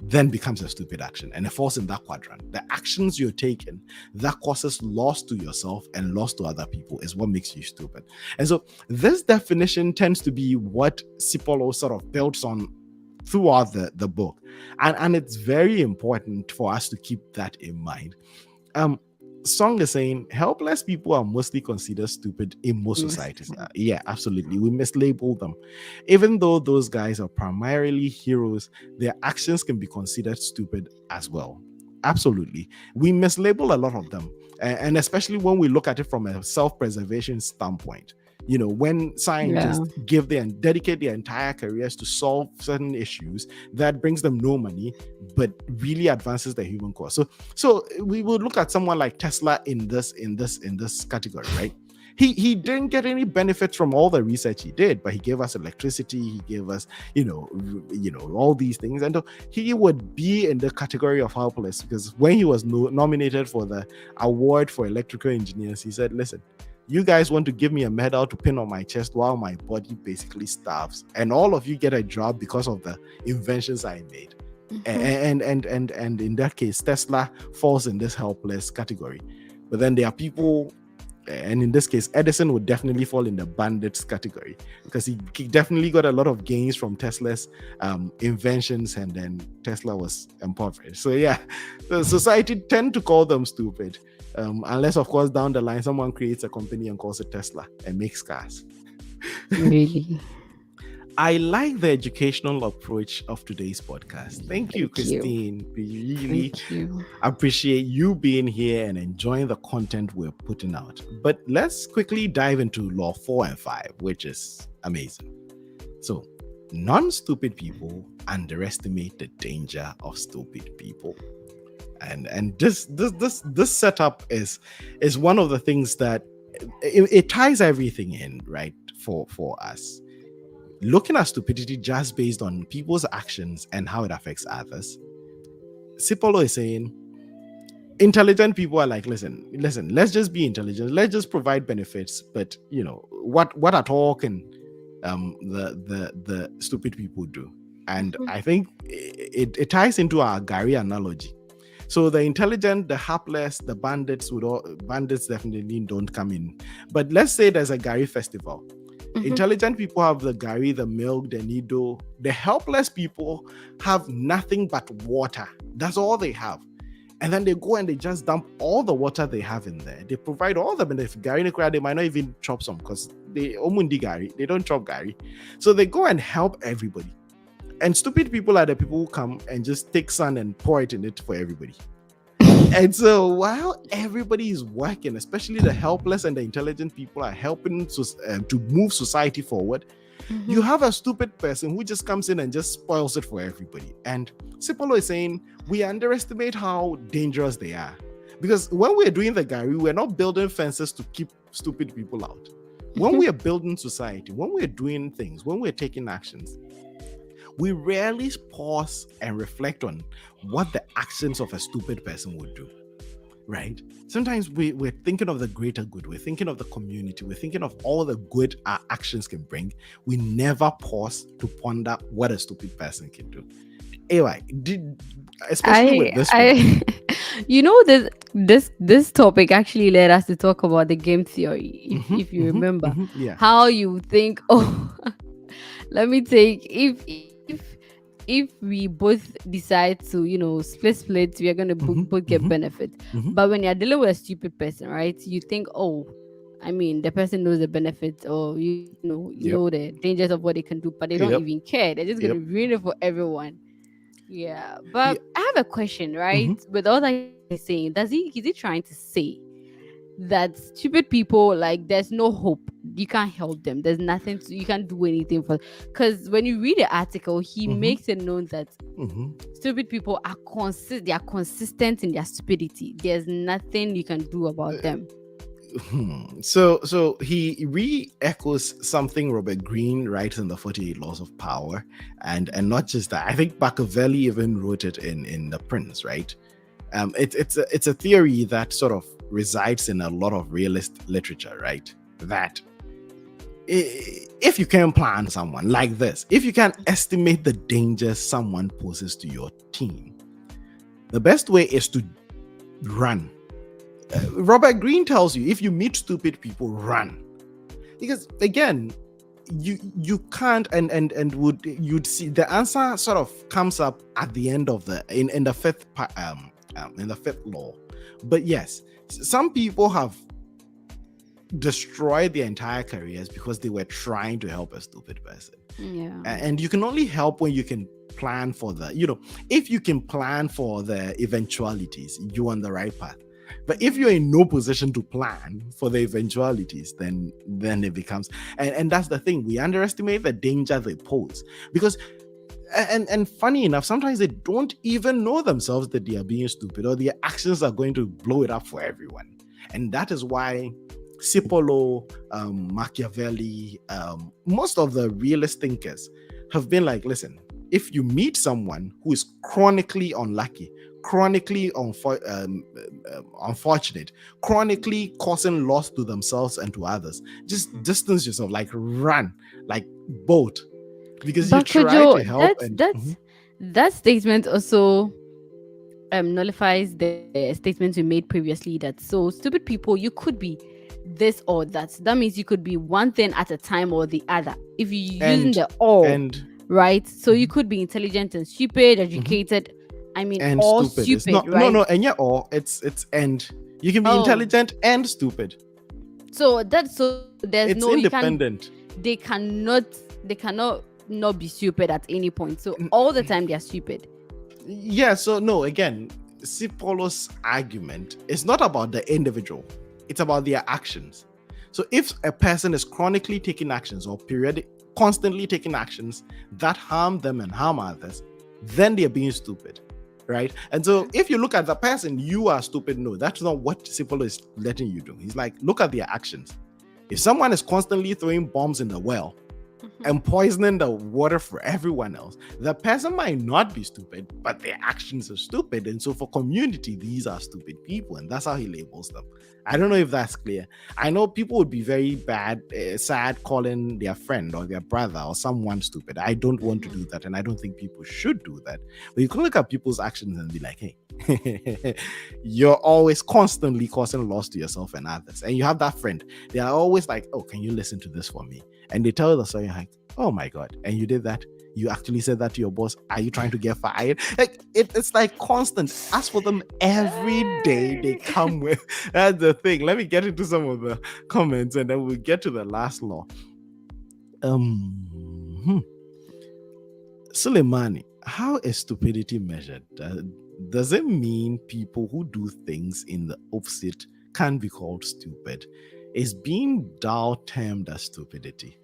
then becomes a stupid action, and it falls in that quadrant. The actions you're taking that causes loss to yourself and loss to other people is what makes you stupid. And so this definition tends to be what Sipolo sort of builds on throughout the book, and it's very important for us to keep that in mind. Song is saying helpless people are mostly considered stupid in most societies. Yeah, absolutely. We mislabel them. Even though those guys are primarily heroes, their actions can be considered stupid as well. Absolutely. We mislabel a lot of them. And especially when we look at it from a self-preservation standpoint. You know, when scientists dedicate their entire careers to solve certain issues that brings them no money, but really advances the human cause. So we will look at someone like Tesla in this category, right? He didn't get any benefits from all the research he did, but he gave us electricity, he gave us, all these things. And he would be in the category of helpless, because when he was nominated for the award for electrical engineers, he said, listen, you guys want to give me a medal to pin on my chest while my body basically starves, and all of you get a job because of the inventions I made. And in that case, Tesla falls in this helpless category. But then there are people, and in this case, Edison would definitely fall in the bandits category, because he definitely got a lot of gains from Tesla's inventions, and then Tesla was impoverished. So yeah, the society tend to call them stupid. Unless, of course, down the line, someone creates a company and calls it Tesla and makes cars. Really? I like the educational approach of today's podcast. Thank you, Christine. We really appreciate you being here and enjoying the content we're putting out. But let's quickly dive into Law 4 and 5, which is amazing. So, non-stupid people underestimate the danger of stupid people. And this setup is one of the things that it ties everything in, right, for us. Looking at stupidity just based on people's actions and how it affects others, Sipolo is saying intelligent people are like, listen, let's just be intelligent, let's just provide benefits, but what at all can the stupid people do? And I think it ties into our Gary analogy. So the intelligent, the hapless, the bandits definitely don't come in. But let's say there's a Gary festival. Intelligent people have the Gary, the milk, the needle. The helpless people have nothing but water. That's all they have. And then they go and they just dump all the water they have in there. They provide all the benefits. Gary Nikra, they might not even chop some, because they don't chop Gary. So they go and help everybody. And stupid people are the people who come and just take sun and pour it in it for everybody. And so while everybody is working, especially the helpless and the intelligent people are helping to move society forward, you have a stupid person who just comes in and just spoils it for everybody. And Sipolo is saying we underestimate how dangerous they are. Because when we're doing the Gary, we're not building fences to keep stupid people out. When we are building society, when we're doing things, when we're taking actions, we rarely pause and reflect on what the actions of a stupid person would do, right? Sometimes we're thinking of the greater good, we're thinking of the community, we're thinking of all the good our actions can bring. We never pause to ponder what a stupid person can do. Anyway, especially with this one. You know, this topic actually led us to talk about the game theory. If you remember, Yeah. how you think, oh, let me take if we both decide to, split, we are gonna both get benefits. But when you're dealing with a stupid person, right? You think, oh, I mean, the person knows the benefits, or you Yep. know the dangers of what they can do, but they don't Yep. even care. They're just Yep. gonna ruin it for everyone. Yeah, Yeah. but I have a question, right? With all that he's saying, is he trying to say that stupid people, like, there's no hope? You can't help them. There's nothing you can't do anything for. Because when you read the article, he makes it known that stupid people are they are consistent in their stupidity. There's nothing you can do about them. So he re-echoes something Robert Greene writes in the 48 Laws of Power, and not just that. I think Machiavelli even wrote it in The Prince, right? It's a theory that sort of resides in a lot of realist literature, right? That if you can plan someone like this, if you can estimate the dangers someone poses to your team, the best way is to run. Robert Greene tells you if you meet stupid people, run, because again, you can't and you'd see the answer sort of comes up at the end of in the fifth law. But yes, some people have destroyed their entire careers because they were trying to help a stupid person. Yeah. And you can only help when you can plan for if you can plan for the eventualities, you're on the right path. But if you're in no position to plan for the eventualities, then it becomes, and that's the thing, we underestimate the danger they pose. Because and funny enough, sometimes they don't even know themselves that they are being stupid, or their actions are going to blow it up for everyone. And that is why Cipollo, Machiavelli, most of the realist thinkers have been like, listen, if you meet someone who is chronically unlucky, chronically unfortunate, chronically causing loss to themselves and to others, just distance yourself, like run, like boat, because you try to help. That statement also nullifies the statement we made previously, that so stupid people, you could be this or that. That means you could be one thing at a time or the other. If you're using the all, right? So you could be intelligent and stupid, educated. I mean, and all stupid. stupid, It's not, right? No, and yeah, or it's and you can be intelligent and stupid. So there's it's no independent. They cannot not be stupid at any point. So all the time they're stupid. Yeah. So no, again, Cipollo's argument is not about the individual; it's about their actions. So if a person is chronically taking actions or constantly taking actions that harm them and harm others, then they're being stupid, right? And so if you look at the person, you are stupid. No, that's not what Cipollo is letting you do. He's like, look at their actions. If someone is constantly throwing bombs in the well and poisoning the water for everyone else, the person might not be stupid, but their actions are stupid. And so for community, these are stupid people, and that's how he labels them. I don't know if that's clear. I know people would be very sad calling their friend or their brother or someone stupid. I don't want to do that, and I don't think people should do that. But you can look at people's actions and be like, hey, you're always constantly causing loss to yourself and others. And you have that friend. They are always like, oh, can you listen to this for me? And they tell the story like, oh my God, and you did that? You actually said that to your boss? Are you trying to get fired? Like it's like constant. Ask for them every day. They come with. That's the thing. Let me get into some of the comments, and then we'll get to the last law. Suleimani, how is stupidity measured? Does it mean people who do things in the opposite can be called stupid? Is being dull termed as stupidity?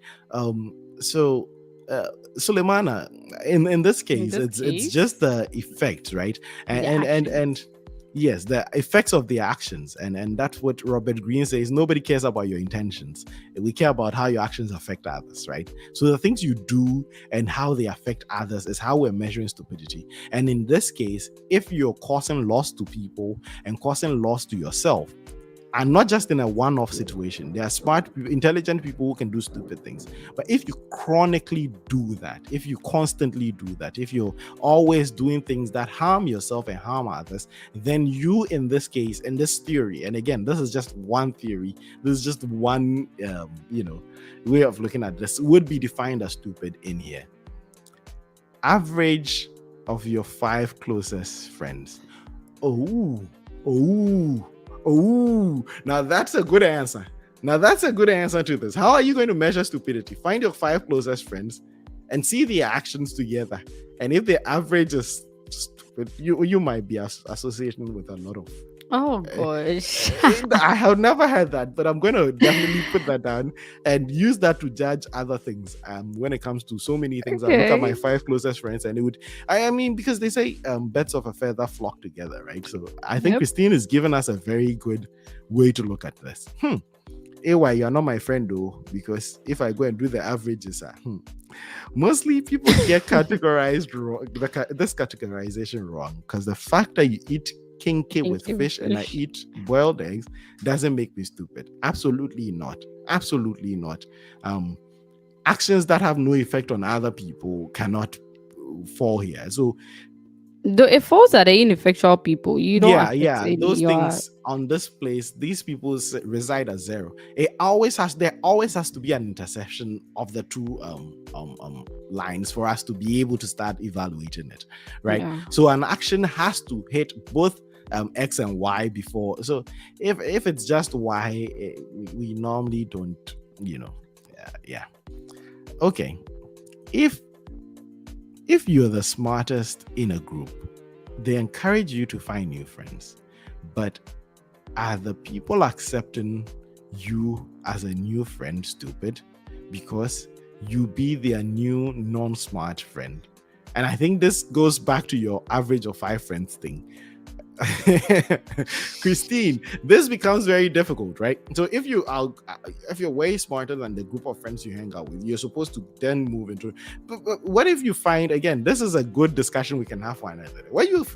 So, uh, Suleimana, in this In case, this it's just case, the effect, right? the And actions. yes, the effects of the actions, and that's what Robert Greene says. Nobody cares about your intentions. We care about how your actions affect others, right? So the things you do and how they affect others is how we're measuring stupidity. And in this case, if you're causing loss to people and causing loss to yourself, and not just in a one-off situation. There are smart people, intelligent people who can do stupid things. But if you chronically do that, if you constantly do that, if you're always doing things that harm yourself and harm others, then you, in this case, in this theory, and again, this is just one theory, this is just one, way of looking at this, would be defined as stupid in here. Average of your 5 closest friends. Oh, oh, oh. Now that's a good answer. Now that's a good answer to this. How are you going to measure stupidity? Find your 5 closest friends and see their actions together. And if the average is stupid, you might be associating with a lot of. Oh gosh. I have never heard that, but I'm going to definitely put that down and use that to judge other things. When it comes to so many things, I look at my Okay. 5 closest friends, and it would. I mean, because they say birds of a feather flock together, right? So I think Yep. Christine has given us a very good way to look at this. AY, you're not my friend though, because if I go and do the averages, mostly people get categorized wrong. This categorization wrong, because the fact that you eat kinky with Thank you, fish and I fish. eat boiled eggs doesn't make me stupid. Absolutely not. Absolutely not. Actions that have no effect on other people cannot fall here. So Though it falls at the ineffectual people, you don't affect yeah, any. those You are. things on this place, these people reside at zero. There always has to be an intersection of the two lines for us to be able to start evaluating it, right? Yeah. So an action has to hit both x and y before. So if it's just y, we normally don't, yeah. Okay, if you're the smartest in a group, they encourage you to find new friends. But are the people accepting you as a new friend stupid because you be their new non-smart friend? And I think this goes back to your average of 5 friends thing. Christine, this becomes very difficult, right? So if you're way smarter than the group of friends you hang out with, you're supposed to then move into. But what if you find, again, this is a good discussion we can have for another day.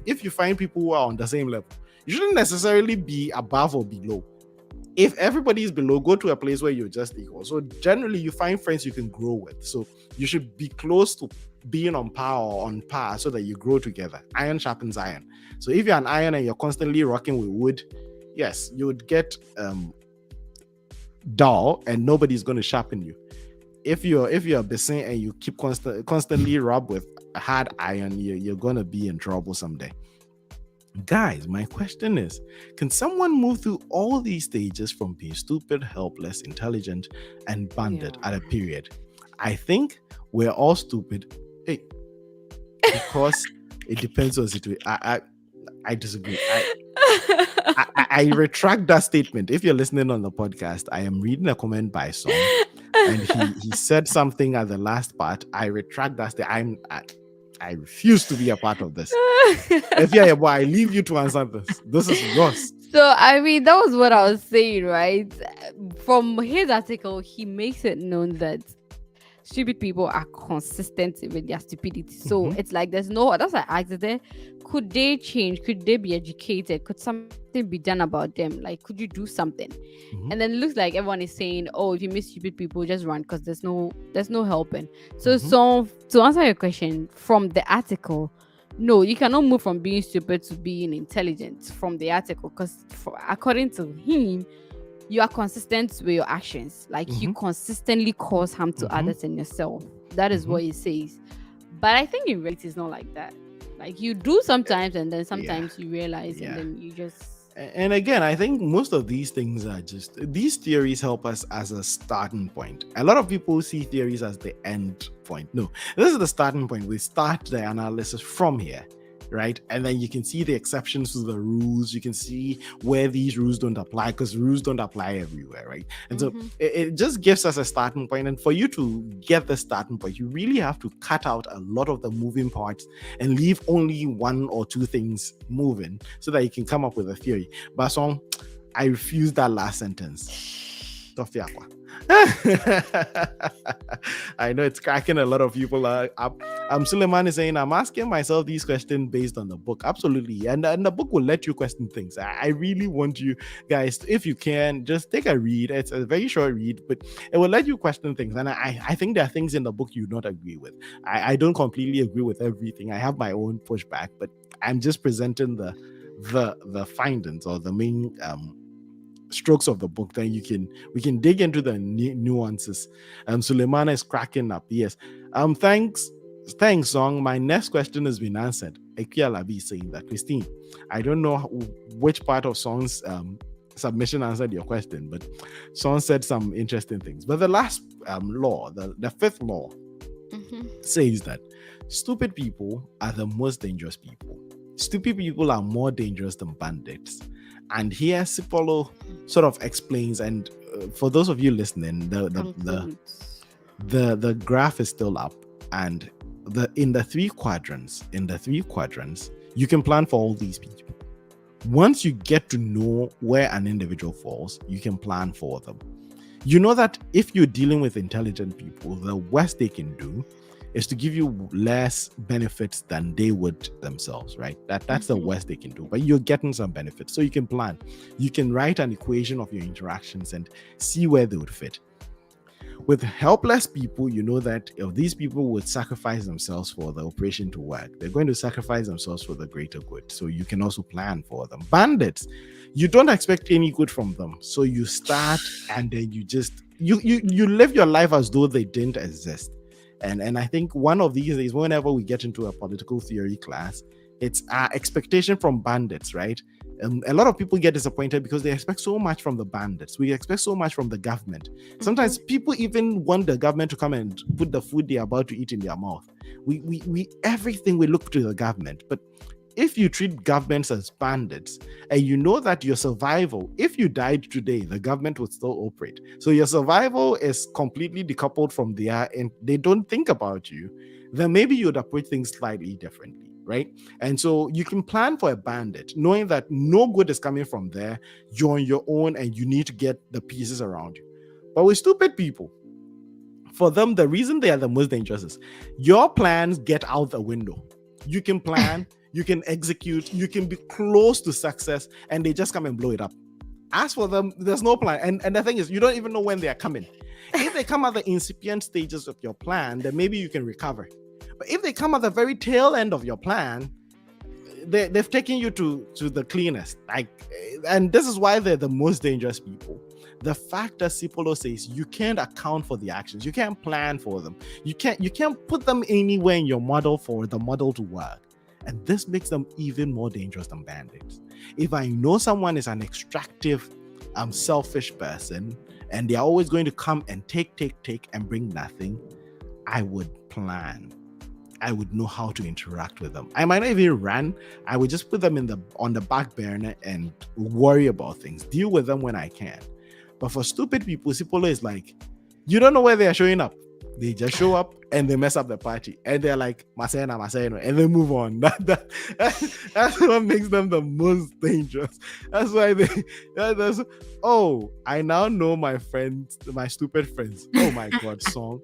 If you find people who are on the same level, you shouldn't necessarily be above or below. If everybody is below, go to a place where you're just equal. So generally, you find friends you can grow with. So you should be close to being on par or on par so that you grow together. Iron sharpens iron. So if you're an iron and you're constantly rocking with wood, yes, you would get dull and nobody's going to sharpen you. If you're Bessin and you keep constantly rub with hard iron, you're going to be in trouble someday. Guys, my question is, can someone move through all these stages from being stupid, helpless, intelligent, and banded Yeah. at a period? I think we're all stupid. Hey, because it depends on the situation. I disagree. I retract that statement. If you're listening on the podcast, I am reading a comment by Song, and he said something at the last part. I retract that statement. I refuse to be a part of this. If you're a boy, I leave you to answer this. This is yours. So I mean, that was what I was saying, right? From his article, he makes it known that stupid people are consistent with their stupidity. So Mhm. it's like there's no. That's why I asked there. Could they change? Could they be educated? Could something be done about them? Like, could you do something? Mhm. And then it looks like everyone is saying, "Oh, if you miss stupid people, just run because there's no helping." Mhm. So to answer your question from the article, no, you cannot move from being stupid to being intelligent from the article because according to him, you are consistent with your actions. Like you Mhm. consistently cause harm to Mhm. others and yourself. That is Mhm. what it says. But I think in reality, it's not like that. Like you do sometimes, and then Yeah. sometimes you realize, and Yeah. then you just And again, I think most of these things are just these theories help us as a starting point. A lot of people see theories as the end point. No, this is the starting point. We start the analysis from here, right? And then you can see the exceptions to the rules. You can see where these rules don't apply because rules don't apply everywhere, right? And so it just gives us a starting point. And for you to get the starting point, you really have to cut out a lot of the moving parts and leave only one or two things moving so that you can come up with a theory. But so I refuse that last sentence. Sophia. I know it's cracking a lot of people up. Suleiman is saying, I'm asking myself these questions based on the book. Absolutely. And the book will let you question things. I really want you guys, if you can, just take a read. It's a very short read, but it will let you question things. And I think there are things in the book you not agree with. I don't completely agree with everything. I have my own pushback, but I'm just presenting the findings or the main strokes of the book. Then we can dig into the nuances. Suleimana is cracking up. Yes. Thanks, Song. My next question has been answered. Ekia Labi is saying that, Christine, I don't know which part of Song's submission answered your question, but Song said some interesting things. But the last law, the fifth law, says that stupid people are the most dangerous people. Stupid people are more dangerous than bandits. And here Sipolo sort of explains, and for those of you listening, the graph is still up, and in the three quadrants, you can plan for all these people. Once you get to know where an individual falls, you can plan for them. You know that if you're dealing with intelligent people, the worst they can do is to give you less benefits than they would themselves, right? That's the worst they can do, but you're getting some benefits. So you can plan. You can write an equation of your interactions and see where they would fit. With helpless people, you know that if these people would sacrifice themselves for the operation to work, they're going to sacrifice themselves for the greater good. So you can also plan for them. Bandits, you don't expect any good from them. So you start and then you just, you live your life as though they didn't exist. And I think one of these days, whenever we get into a political theory class, it's our expectation from bandits, right? A lot of people get disappointed because they expect so much from the bandits. We expect so much from the government. Sometimes people even want the government to come and put the food they're about to eat in their mouth. We everything we look to the government. But if you treat governments as bandits and you know that your survival, if you died today, the government would still operate. So your survival is completely decoupled from their, and they don't think about you, then maybe you'd approach things slightly differently, right? And so you can plan for a bandit, knowing that no good is coming from there. You're on your own and you need to get the pieces around you. But with stupid people, for them, the reason they are the most dangerous is your plans get out the window. You can plan, you can execute, you can be close to success, and they just come and blow it up. As for them, there's no plan. And the thing is, you don't even know when they are coming. If they come at the incipient stages of your plan, then maybe you can recover. But if they come at the very tail end of your plan, they've taken you to the cleanest. And this is why they're the most dangerous people. The fact that Sipolo says you can't account for the actions, you can't plan for them, you can't put them anywhere in your model for the model to work. And this makes them even more dangerous than bandits. If I know someone is an extractive, selfish person, and they're always going to come and take and bring nothing, I would plan. I would know how to interact with them. I might not even run. I would just put them on the back burner and worry about things, deal with them when I can. But for stupid people, Sipolo is like, you don't know where they are showing up. They just show up and they mess up the party. And they're like, Masena, and they move on. That's what makes them the most dangerous. That's why I now know my friends, my stupid friends. Oh my God, Song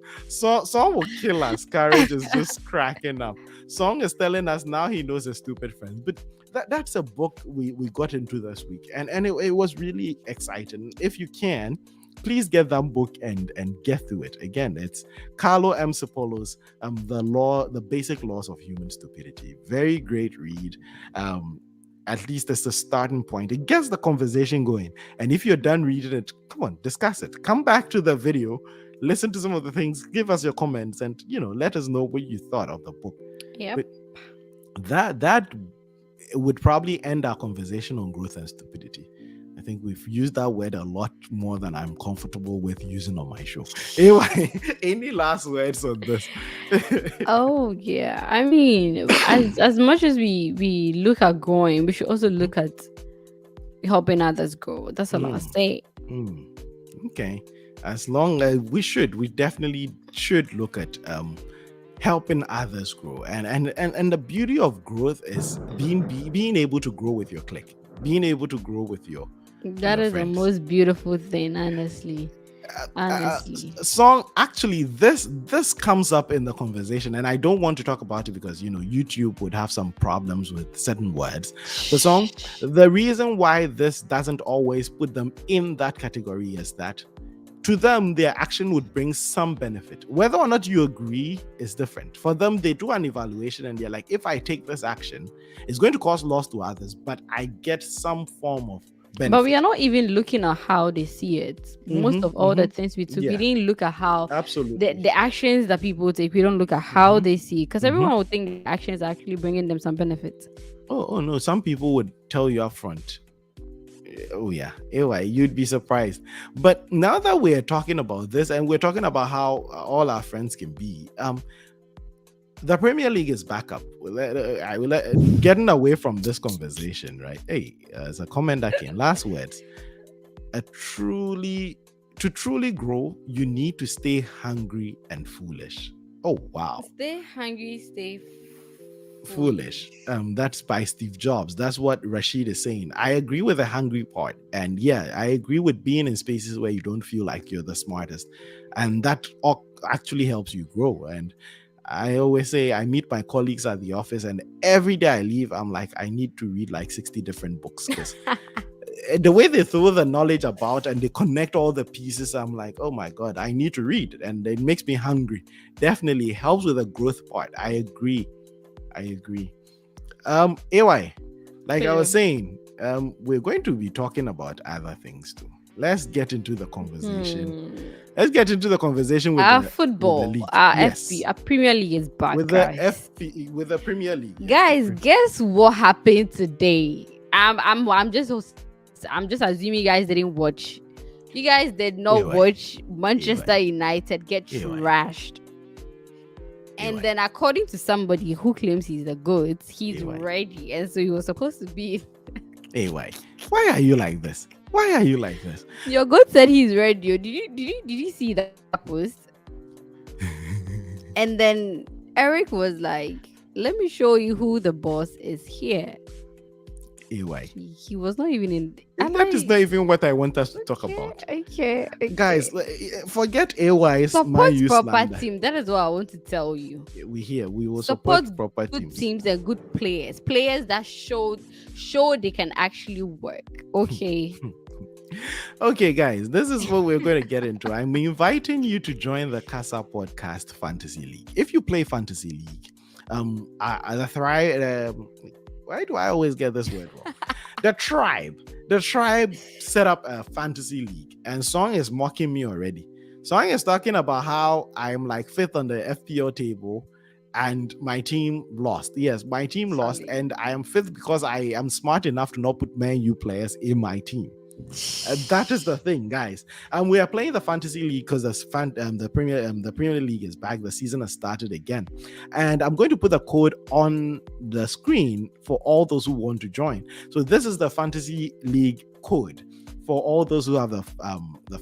will kill us. Courage is just cracking up. Song is telling us now he knows his stupid friends. But that's a book we got into this week. And it was really exciting. If you can, please get that book and get through it. Again, it's Carlo M. Cipolo's The Basic Laws of Human Stupidity. Very great read. At least it's the starting point. It gets the conversation going. And if you're done reading it, come on, discuss it. Come back to the video, listen to some of the things, give us your comments, and let us know what you thought of the book. Yep. But that would probably end our conversation on growth and stupidity. I think we've used that word a lot more than I'm comfortable with using on my show. Anyway, any last words on this? Oh yeah. I mean, as much as we look at growing, we should also look at helping others grow. That's all I'll Mm, say. mm. Okay. As long as we definitely should look at helping others grow. And the beauty of growth is being able to grow with your clique, being able to grow with That is the friends. most beautiful thing, honestly. Honestly. Song actually, this comes up in the conversation, and I don't want to talk about it because YouTube would have some problems with certain words. The song, the reason why this doesn't always put them in that category is that to them their action would bring some benefit. Whether or not you agree is different. For them, they do an evaluation and they're like, if I take this action, it's going to cause loss to others, but I get some form of benefit. But we are not even looking at how they see it. Most of all the things we took, we didn't look at how Absolutely. the actions that people take. We don't look at how they see, because everyone would think the actions are actually bringing them some benefit. Oh no, some people would tell you up front. Oh yeah, anyway, you'd be surprised. But now that we're talking about this and we're talking about how all our friends can be, the Premier League is back up. Getting away from this conversation, right? Hey, as a comment that came, last words. To truly grow, you need to stay hungry and foolish. Oh wow. Stay hungry, stay Foolish. That's by Steve Jobs. That's what Rashid is saying. I agree with the hungry part, and yeah, I agree with being in spaces where you don't feel like you're the smartest, and that actually helps you grow. And I always say, I meet my colleagues at the office, and every day I leave, I'm like, I need to read like 60 different books, because the way they throw the knowledge about and they connect all the pieces, I'm like, oh my god, I need to read, and it makes me hungry. Definitely helps with the growth part. I agree. AY, like I was saying, we're going to be talking about other things too. Let's get into the conversation. Let's get into the conversation with our the football. with the league. Our Yes. FP, our Premier League is back, with guys. with the Premier League. Guys, guess what happened today? I'm just assuming you guys didn't watch. You guys did not watch Manchester United get trashed. And then, according to somebody who claims he's the GOAT, he's ready, and so he was supposed to be. AY, why are you like this? Why are you like this? Your GOAT said he's ready. Did you see that post? And then Eric was like, "Let me show you who the boss is here." AY. He was not even in. That is not even what I want us to talk about. Okay. Guys, forget AY's support proper slander. team. That is what I want to tell you. We will support proper good teams and good players that show they can actually work. Okay. Okay, guys, this is what we're going to get into. I'm inviting you to join the Kasa Podcast Fantasy League. If you play Fantasy League, the Thrive. Why do I always get this word wrong? The tribe set up a fantasy league, and Song is mocking me already. Song is talking about how I'm like fifth on the FPL table and my team lost. Yes, my team lost, and I am fifth because I am smart enough to not put Man U players in my team. That is the thing, guys. We are playing the fantasy league because the Premier League is back. The season has started again, and I'm going to put the code on the screen for all those who want to join. So this is the fantasy league code for all those who have the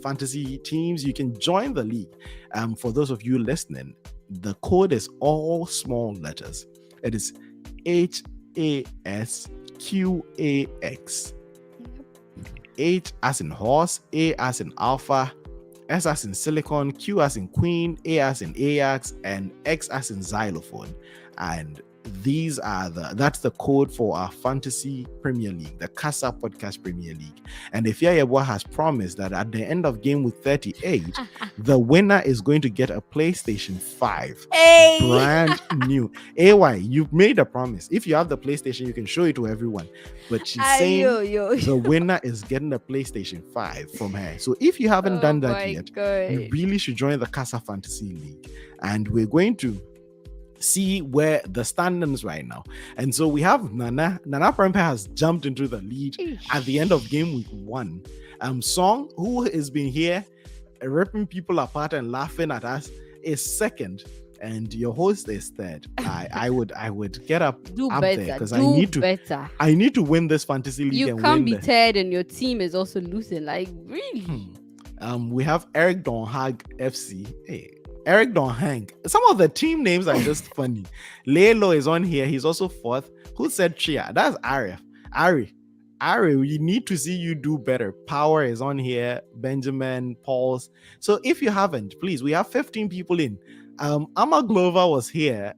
fantasy teams. You can join the league. For those of you listening, the code is all small letters. It is HASQAX. H as in horse, A as in alpha, S as in silicon, Q as in queen, A as in Ajax, and X as in xylophone. And that's the code for our fantasy Premier League, the Kasa Podcast Premier League. And if Yayabo has promised that at the end of game week 38, the winner is going to get a PlayStation 5. Hey! Brand new. AY, you've made a promise. If you have the PlayStation, you can show it to everyone. But she's saying the winner is getting a PlayStation 5 from her. So if you haven't done that yet, you really should join the Kasa Fantasy League. And we're going to see where the standings right now. And so we have Nana Prempe has jumped into the lead at the end of game week 1. Song, who has been here ripping people apart and laughing at us, is second, and your host is third. I would get up Do there better. because Do better. I need to win this fantasy league. You and can't win be the, third and your team is also losing. Like, really? We have Eric Don Hag FC. Hey, Eric Don Hang. Some of the team names are just funny. Lelo is on here. He's also fourth. Who said Chia? That's Arif. Ari, we need to see you do better. Power is on here. Benjamin, Pauls. So if you haven't, please, we have 15 people in. Amma Glover was here.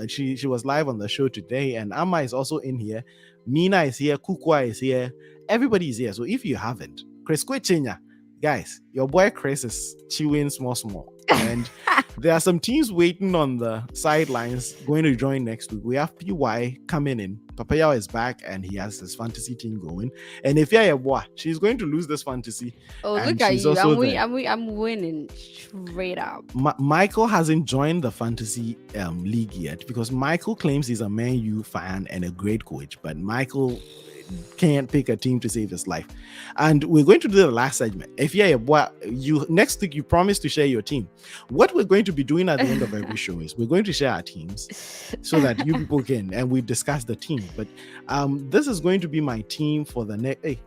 She was live on the show today, and Amma is also in here. Mina is here. Kukwa is here. Everybody is here. So if you haven't, Chris Kwechinya, guys, your boy Chris is chewing small. And there are some teams waiting on the sidelines going to join next week. We have PY coming in. Papayao is back and he has his fantasy team going. And if you're a boy, she's going to lose this fantasy. Oh, look at you. I'm winning straight up. Michael hasn't joined the fantasy league yet because Michael claims he's a Man U fan and a great coach. But Michael can't pick a team to save his life. And we're going to do the last segment. If you're a boy, next week you promise to share your team. What we're going to be doing at the end of every show is we're going to share our teams so that you people can, and we discuss the team. But this is going to be my team for the next. Hey,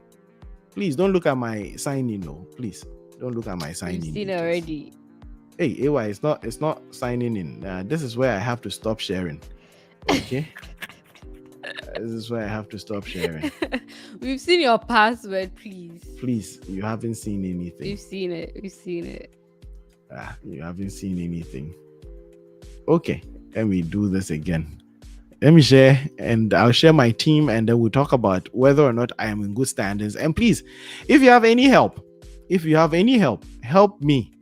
please don't look at my sign-in. No, please don't look at my sign-in. You've seen it already. Hey, AY, it's not signing in. This is where I have to stop sharing. Okay. This is where I have to stop sharing. We've seen your password, please. Please, you haven't seen anything. We've seen it. You haven't seen anything. Okay, let me do this again. Let me share, and I'll share my team, and then we'll talk about whether or not I am in good standings. And please, if you have any help, help me.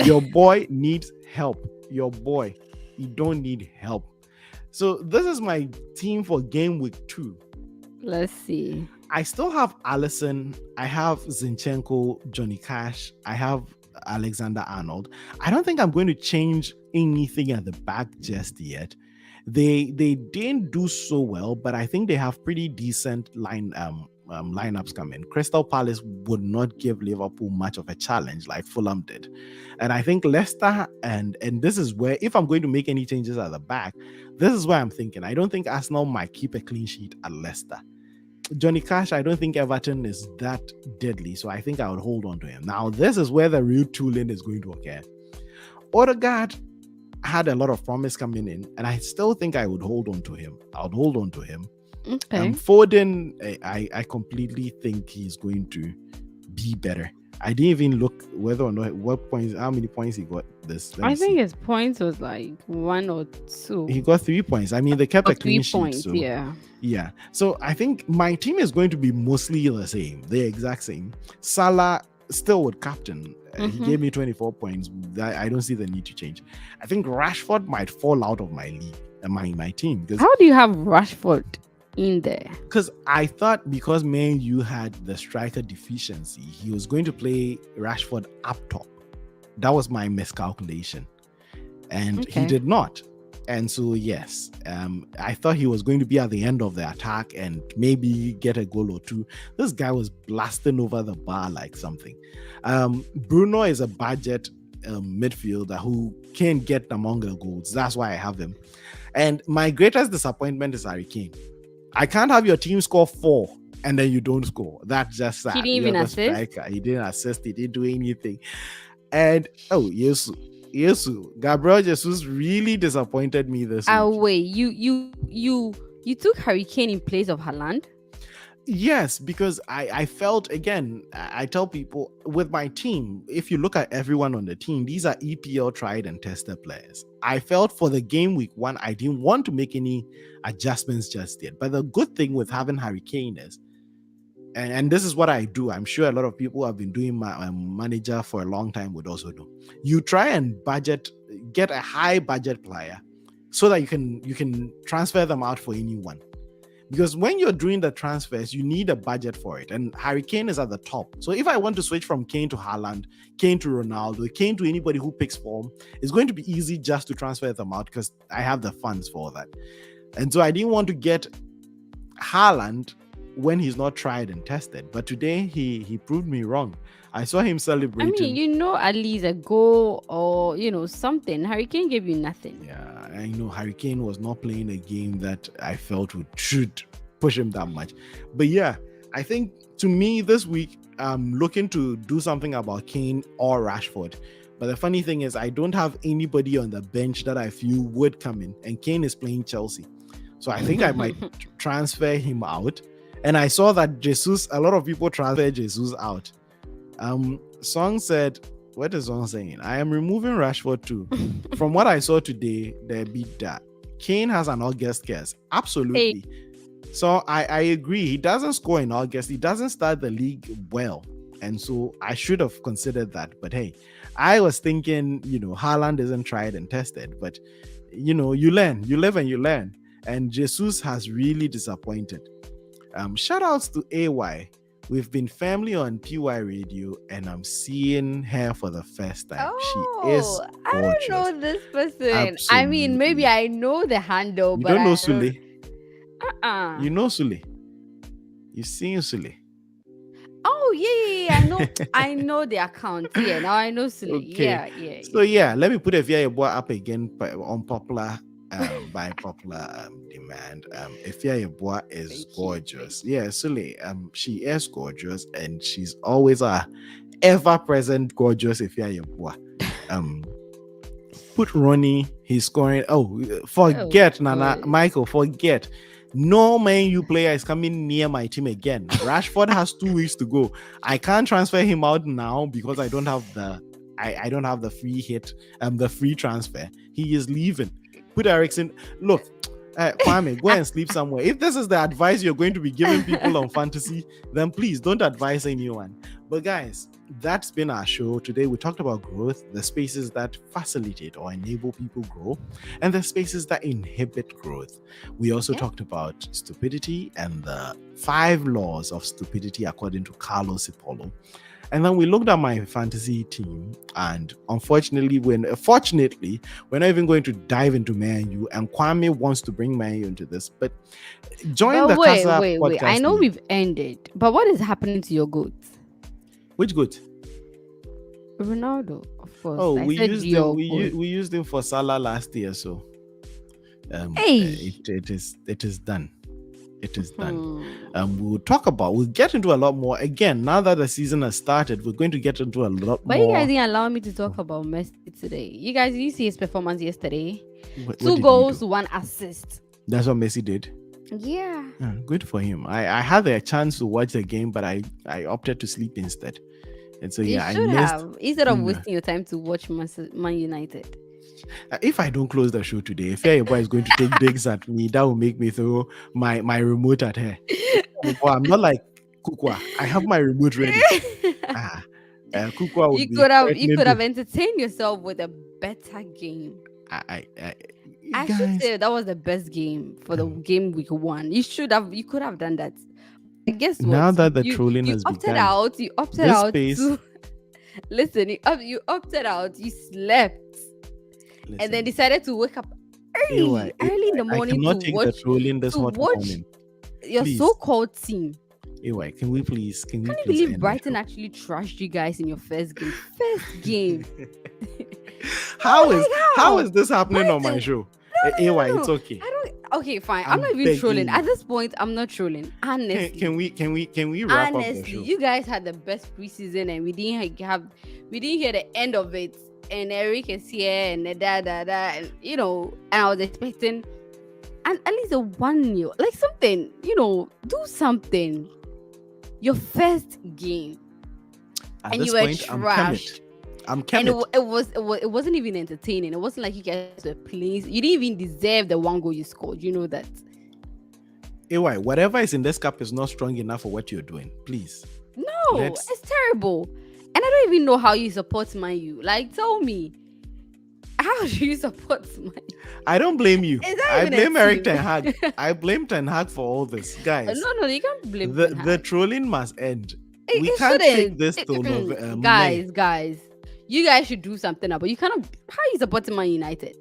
Your boy needs help. Your boy, you don't need help. So this is my team for game week 2. Let's see. I still have Allison. I have Zinchenko, Johnny Cash. I have Alexander Arnold. I don't think I'm going to change anything at the back just yet. They didn't do so well, but I think they have pretty decent lineups coming. Crystal Palace would not give Liverpool much of a challenge like Fulham did. And I think Leicester, and this is where, if I'm going to make any changes at the back, this is where I'm thinking. I don't think Arsenal might keep a clean sheet at Leicester. Johnny Cash, I don't think Everton is that deadly, so I think I would hold on to him. Now, this is where the real tooling is going to occur. Odegaard had a lot of promise coming in, and I still think I would hold on to him. Okay. Foden, I completely think he's going to be better. I didn't even look whether or not how many points he got this. I think his points was like 1 or 2. He got 3 points. I mean, they kept a clean sheet. Points, so, yeah. So I think my team is going to be mostly the same, the exact same. Salah still with captain. He gave me 24 points. I don't see the need to change. I think Rashford might fall out of my league, my team. How do you have Rashford in there? Because I thought because Man U had the striker deficiency, he was going to play Rashford up top. That was my miscalculation. And he did not. And so, yes, I thought he was going to be at the end of the attack and maybe get a goal or two. This guy was blasting over the bar like something. Bruno is a budget midfielder who can get among the goals. That's why I have him. And my greatest disappointment is Harry Kane. I can't have your team score 4 and then you don't score. That's just sad. He didn't even assist. He didn't assist. He didn't do anything. And yes, Gabriel Jesus really disappointed me this week. Wait, you took Harry Kane in place of Haaland? Yes, because I felt, again, I tell people with my team, if you look at everyone on the team, these are EPL tried and tested players. I felt for the game week 1, I didn't want to make any adjustments just yet. But the good thing with having Harry Kane is, and this is what I do, I'm sure a lot of people who have been doing my manager for a long time would also do. You try and get a high budget player so that you can transfer them out for anyone. Because when you're doing the transfers, you need a budget for it. And Harry Kane is at the top. So if I want to switch from Kane to Haaland, Kane to Ronaldo, Kane to anybody who picks form, it's going to be easy just to transfer them out because I have the funds for that. And so I didn't want to get Haaland when he's not tried and tested. But today he proved me wrong. I saw him celebrating. At least a goal or something. Harry Kane gave you nothing. Yeah, I know Harry Kane was not playing a game that I felt should push him that much. But yeah, I think to me this week, I'm looking to do something about Kane or Rashford. But the funny thing is, I don't have anybody on the bench that I feel would come in. And Kane is playing Chelsea. So I think I might transfer him out. And I saw that a lot of people transfer Jesus out. Song said, what is Song saying? I am removing Rashford too. From what I saw today, they beat that. Kane has an August curse. Absolutely. Hey. So I agree. He doesn't score in August. He doesn't start the league well. And so I should have considered that. But hey, I was thinking, Haaland isn't tried and tested. But, you learn. You live and you learn. And Jesus has really disappointed. Shout outs to AY. We've been family on PY Radio, and I'm seeing her for the first time. She is gorgeous. I don't know this person. Absolutely. I mean, maybe I know the handle, but you don't know Sule. You know Sule. You've seen Sule. Oh yeah. I know. I know the account. Yeah, now I know Sule. Okay. Yeah. So yeah, let me put a VIA boy up again on popular. By popular demand. Ifya Yeboah is gorgeous. Yeah, Sule, she is gorgeous, and she's always a ever-present gorgeous Ifya Yeboah. Put Ronnie, he's scoring. Forget Nana, Michael, forget. No Man U player is coming near my team again. Rashford has 2 weeks to go. I can't transfer him out now because I don't have the free hit, the free transfer. He is leaving. Put Ericsson. Look, Kwame, go and sleep somewhere. If this is the advice you're going to be giving people on fantasy, then please don't advise anyone. But guys, that's been our show. Today we talked about growth, the spaces that facilitate or enable people grow, and the spaces that inhibit growth. We also talked about stupidity and the 5 laws of stupidity according to Carlos Ipolo. And then we looked at my fantasy team, and unfortunately, fortunately, we're not even going to dive into Man U, and Kwame wants to bring Man U into this. But join the Kasa podcast. Wait. I know we've ended, but what is happening to your goats? Which goat? Ronaldo, of course. Oh, we used him for Salah last year, so it is done. It is done. We'll get into a lot more. Again, now that the season has started, we're going to get into a lot more. But you guys didn't allow me to talk about Messi today. You guys, did you see his performance yesterday? 2 goals, 1 assist. That's what Messi did? Yeah. Good for him. I had a chance to watch the game, but I opted to sleep instead. And so, I missed. Instead of wasting your time to watch Man United. If I don't close the show today, if Yeboah is going to take digs at me, that will make me throw my remote at her. I'm not like Kukwa. I have my remote ready. Kukwa would you could have entertained yourself with a better game. I should say that was the best game for the game week 1. You could have done that. I guess now that the trolling has begun, you opted out. Listen, you opted out. You slept. Listen, and then decided to wake up early in the morning to watch the trolling this hot morning. Your so-called team. Anyway, can we please? Can you believe Brighton actually trashed you guys in your first game? How is this happening Brighton? On my show? No. It's okay. Okay, fine. I'm not even trolling. At this point, I'm not trolling. Honestly. Can we wrap up the show? Honestly, you guys had the best preseason, and we didn't hear the end of it. And Eric is here, and and I was expecting at least a 1-0, like something, do something. Your first game, and you were trashed. I'm and it wasn't even entertaining. It wasn't like you guys were playing. You didn't even deserve the 1 goal you scored. You know that. Whatever is in this cup is not strong enough for what you're doing. Please. No, it's terrible. And I don't even know how you support Man U. Like, tell me, How do you support Man? I don't blame you. Is that I even a blame Eric team? Ten Hag. I blame Ten Hag for all this, guys. No, you can't blame The Ten Hag. the trolling must end. We It can't take shouldn't. this till May. Guys, you guys should do something about. You cannot. How are you supporting Man United?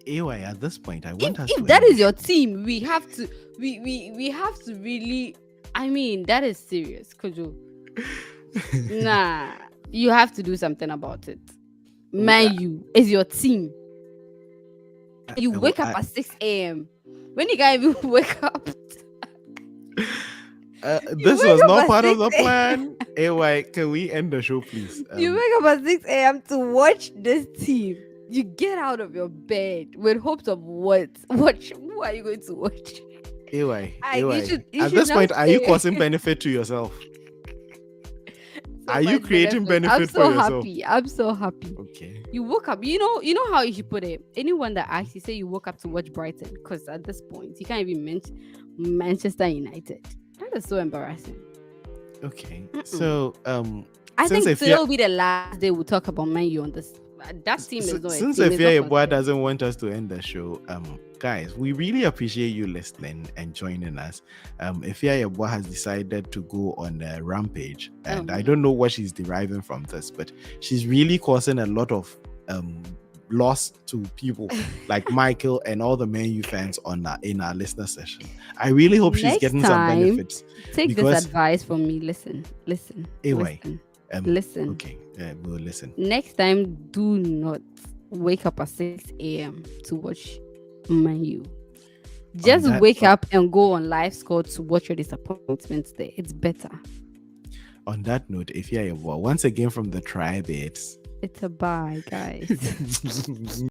Anyway, at this point, I want us If to that end is your team, we have to. We have to really. I mean, that is serious, Kojo. Nah, you have to do something about it. Man, you is your team. You wake up at 6 a.m. when you can't even wake up. This was not part of the plan. Anyway, can we end the show, please? You wake up at 6 a.m. to watch this team. You get out of your bed with hopes of what? Watch. Who are you going to watch? Anyway, You at should this not point, are you say- causing benefit to yourself? So Are you much creating benefit I'm for so yourself? happy. I'm so happy. Okay. You woke up. You know how you should put it. Anyone that actually say you woke up to watch Brighton, because at this point you can't even mention Manchester United. That is so embarrassing. Okay. Mm-mm. So I since think Efia- today will be the last day we'll talk about Man U on this. That team is not. Since a team, Efia it's not Yeboah considered. doesn't want us to end the show, guys, we really appreciate you listening and joining us. Efia Yeboah has decided to go on a rampage, and I don't know what she's deriving from this, but she's really causing a lot of loss to people like Michael and all the Man U fans in our listener session. I really hope she's Next getting some time, benefits. Take because- this advice from me. Listen. Anyway, Listen. Okay, we'll listen. Next time, do not wake up at 6 a.m. to watch Man U. Just that wake thought- up and go on live score to watch your disappointments there. It's better. On that note, Efia Yeboah, once again from the tribe, It's a bye, guys. it's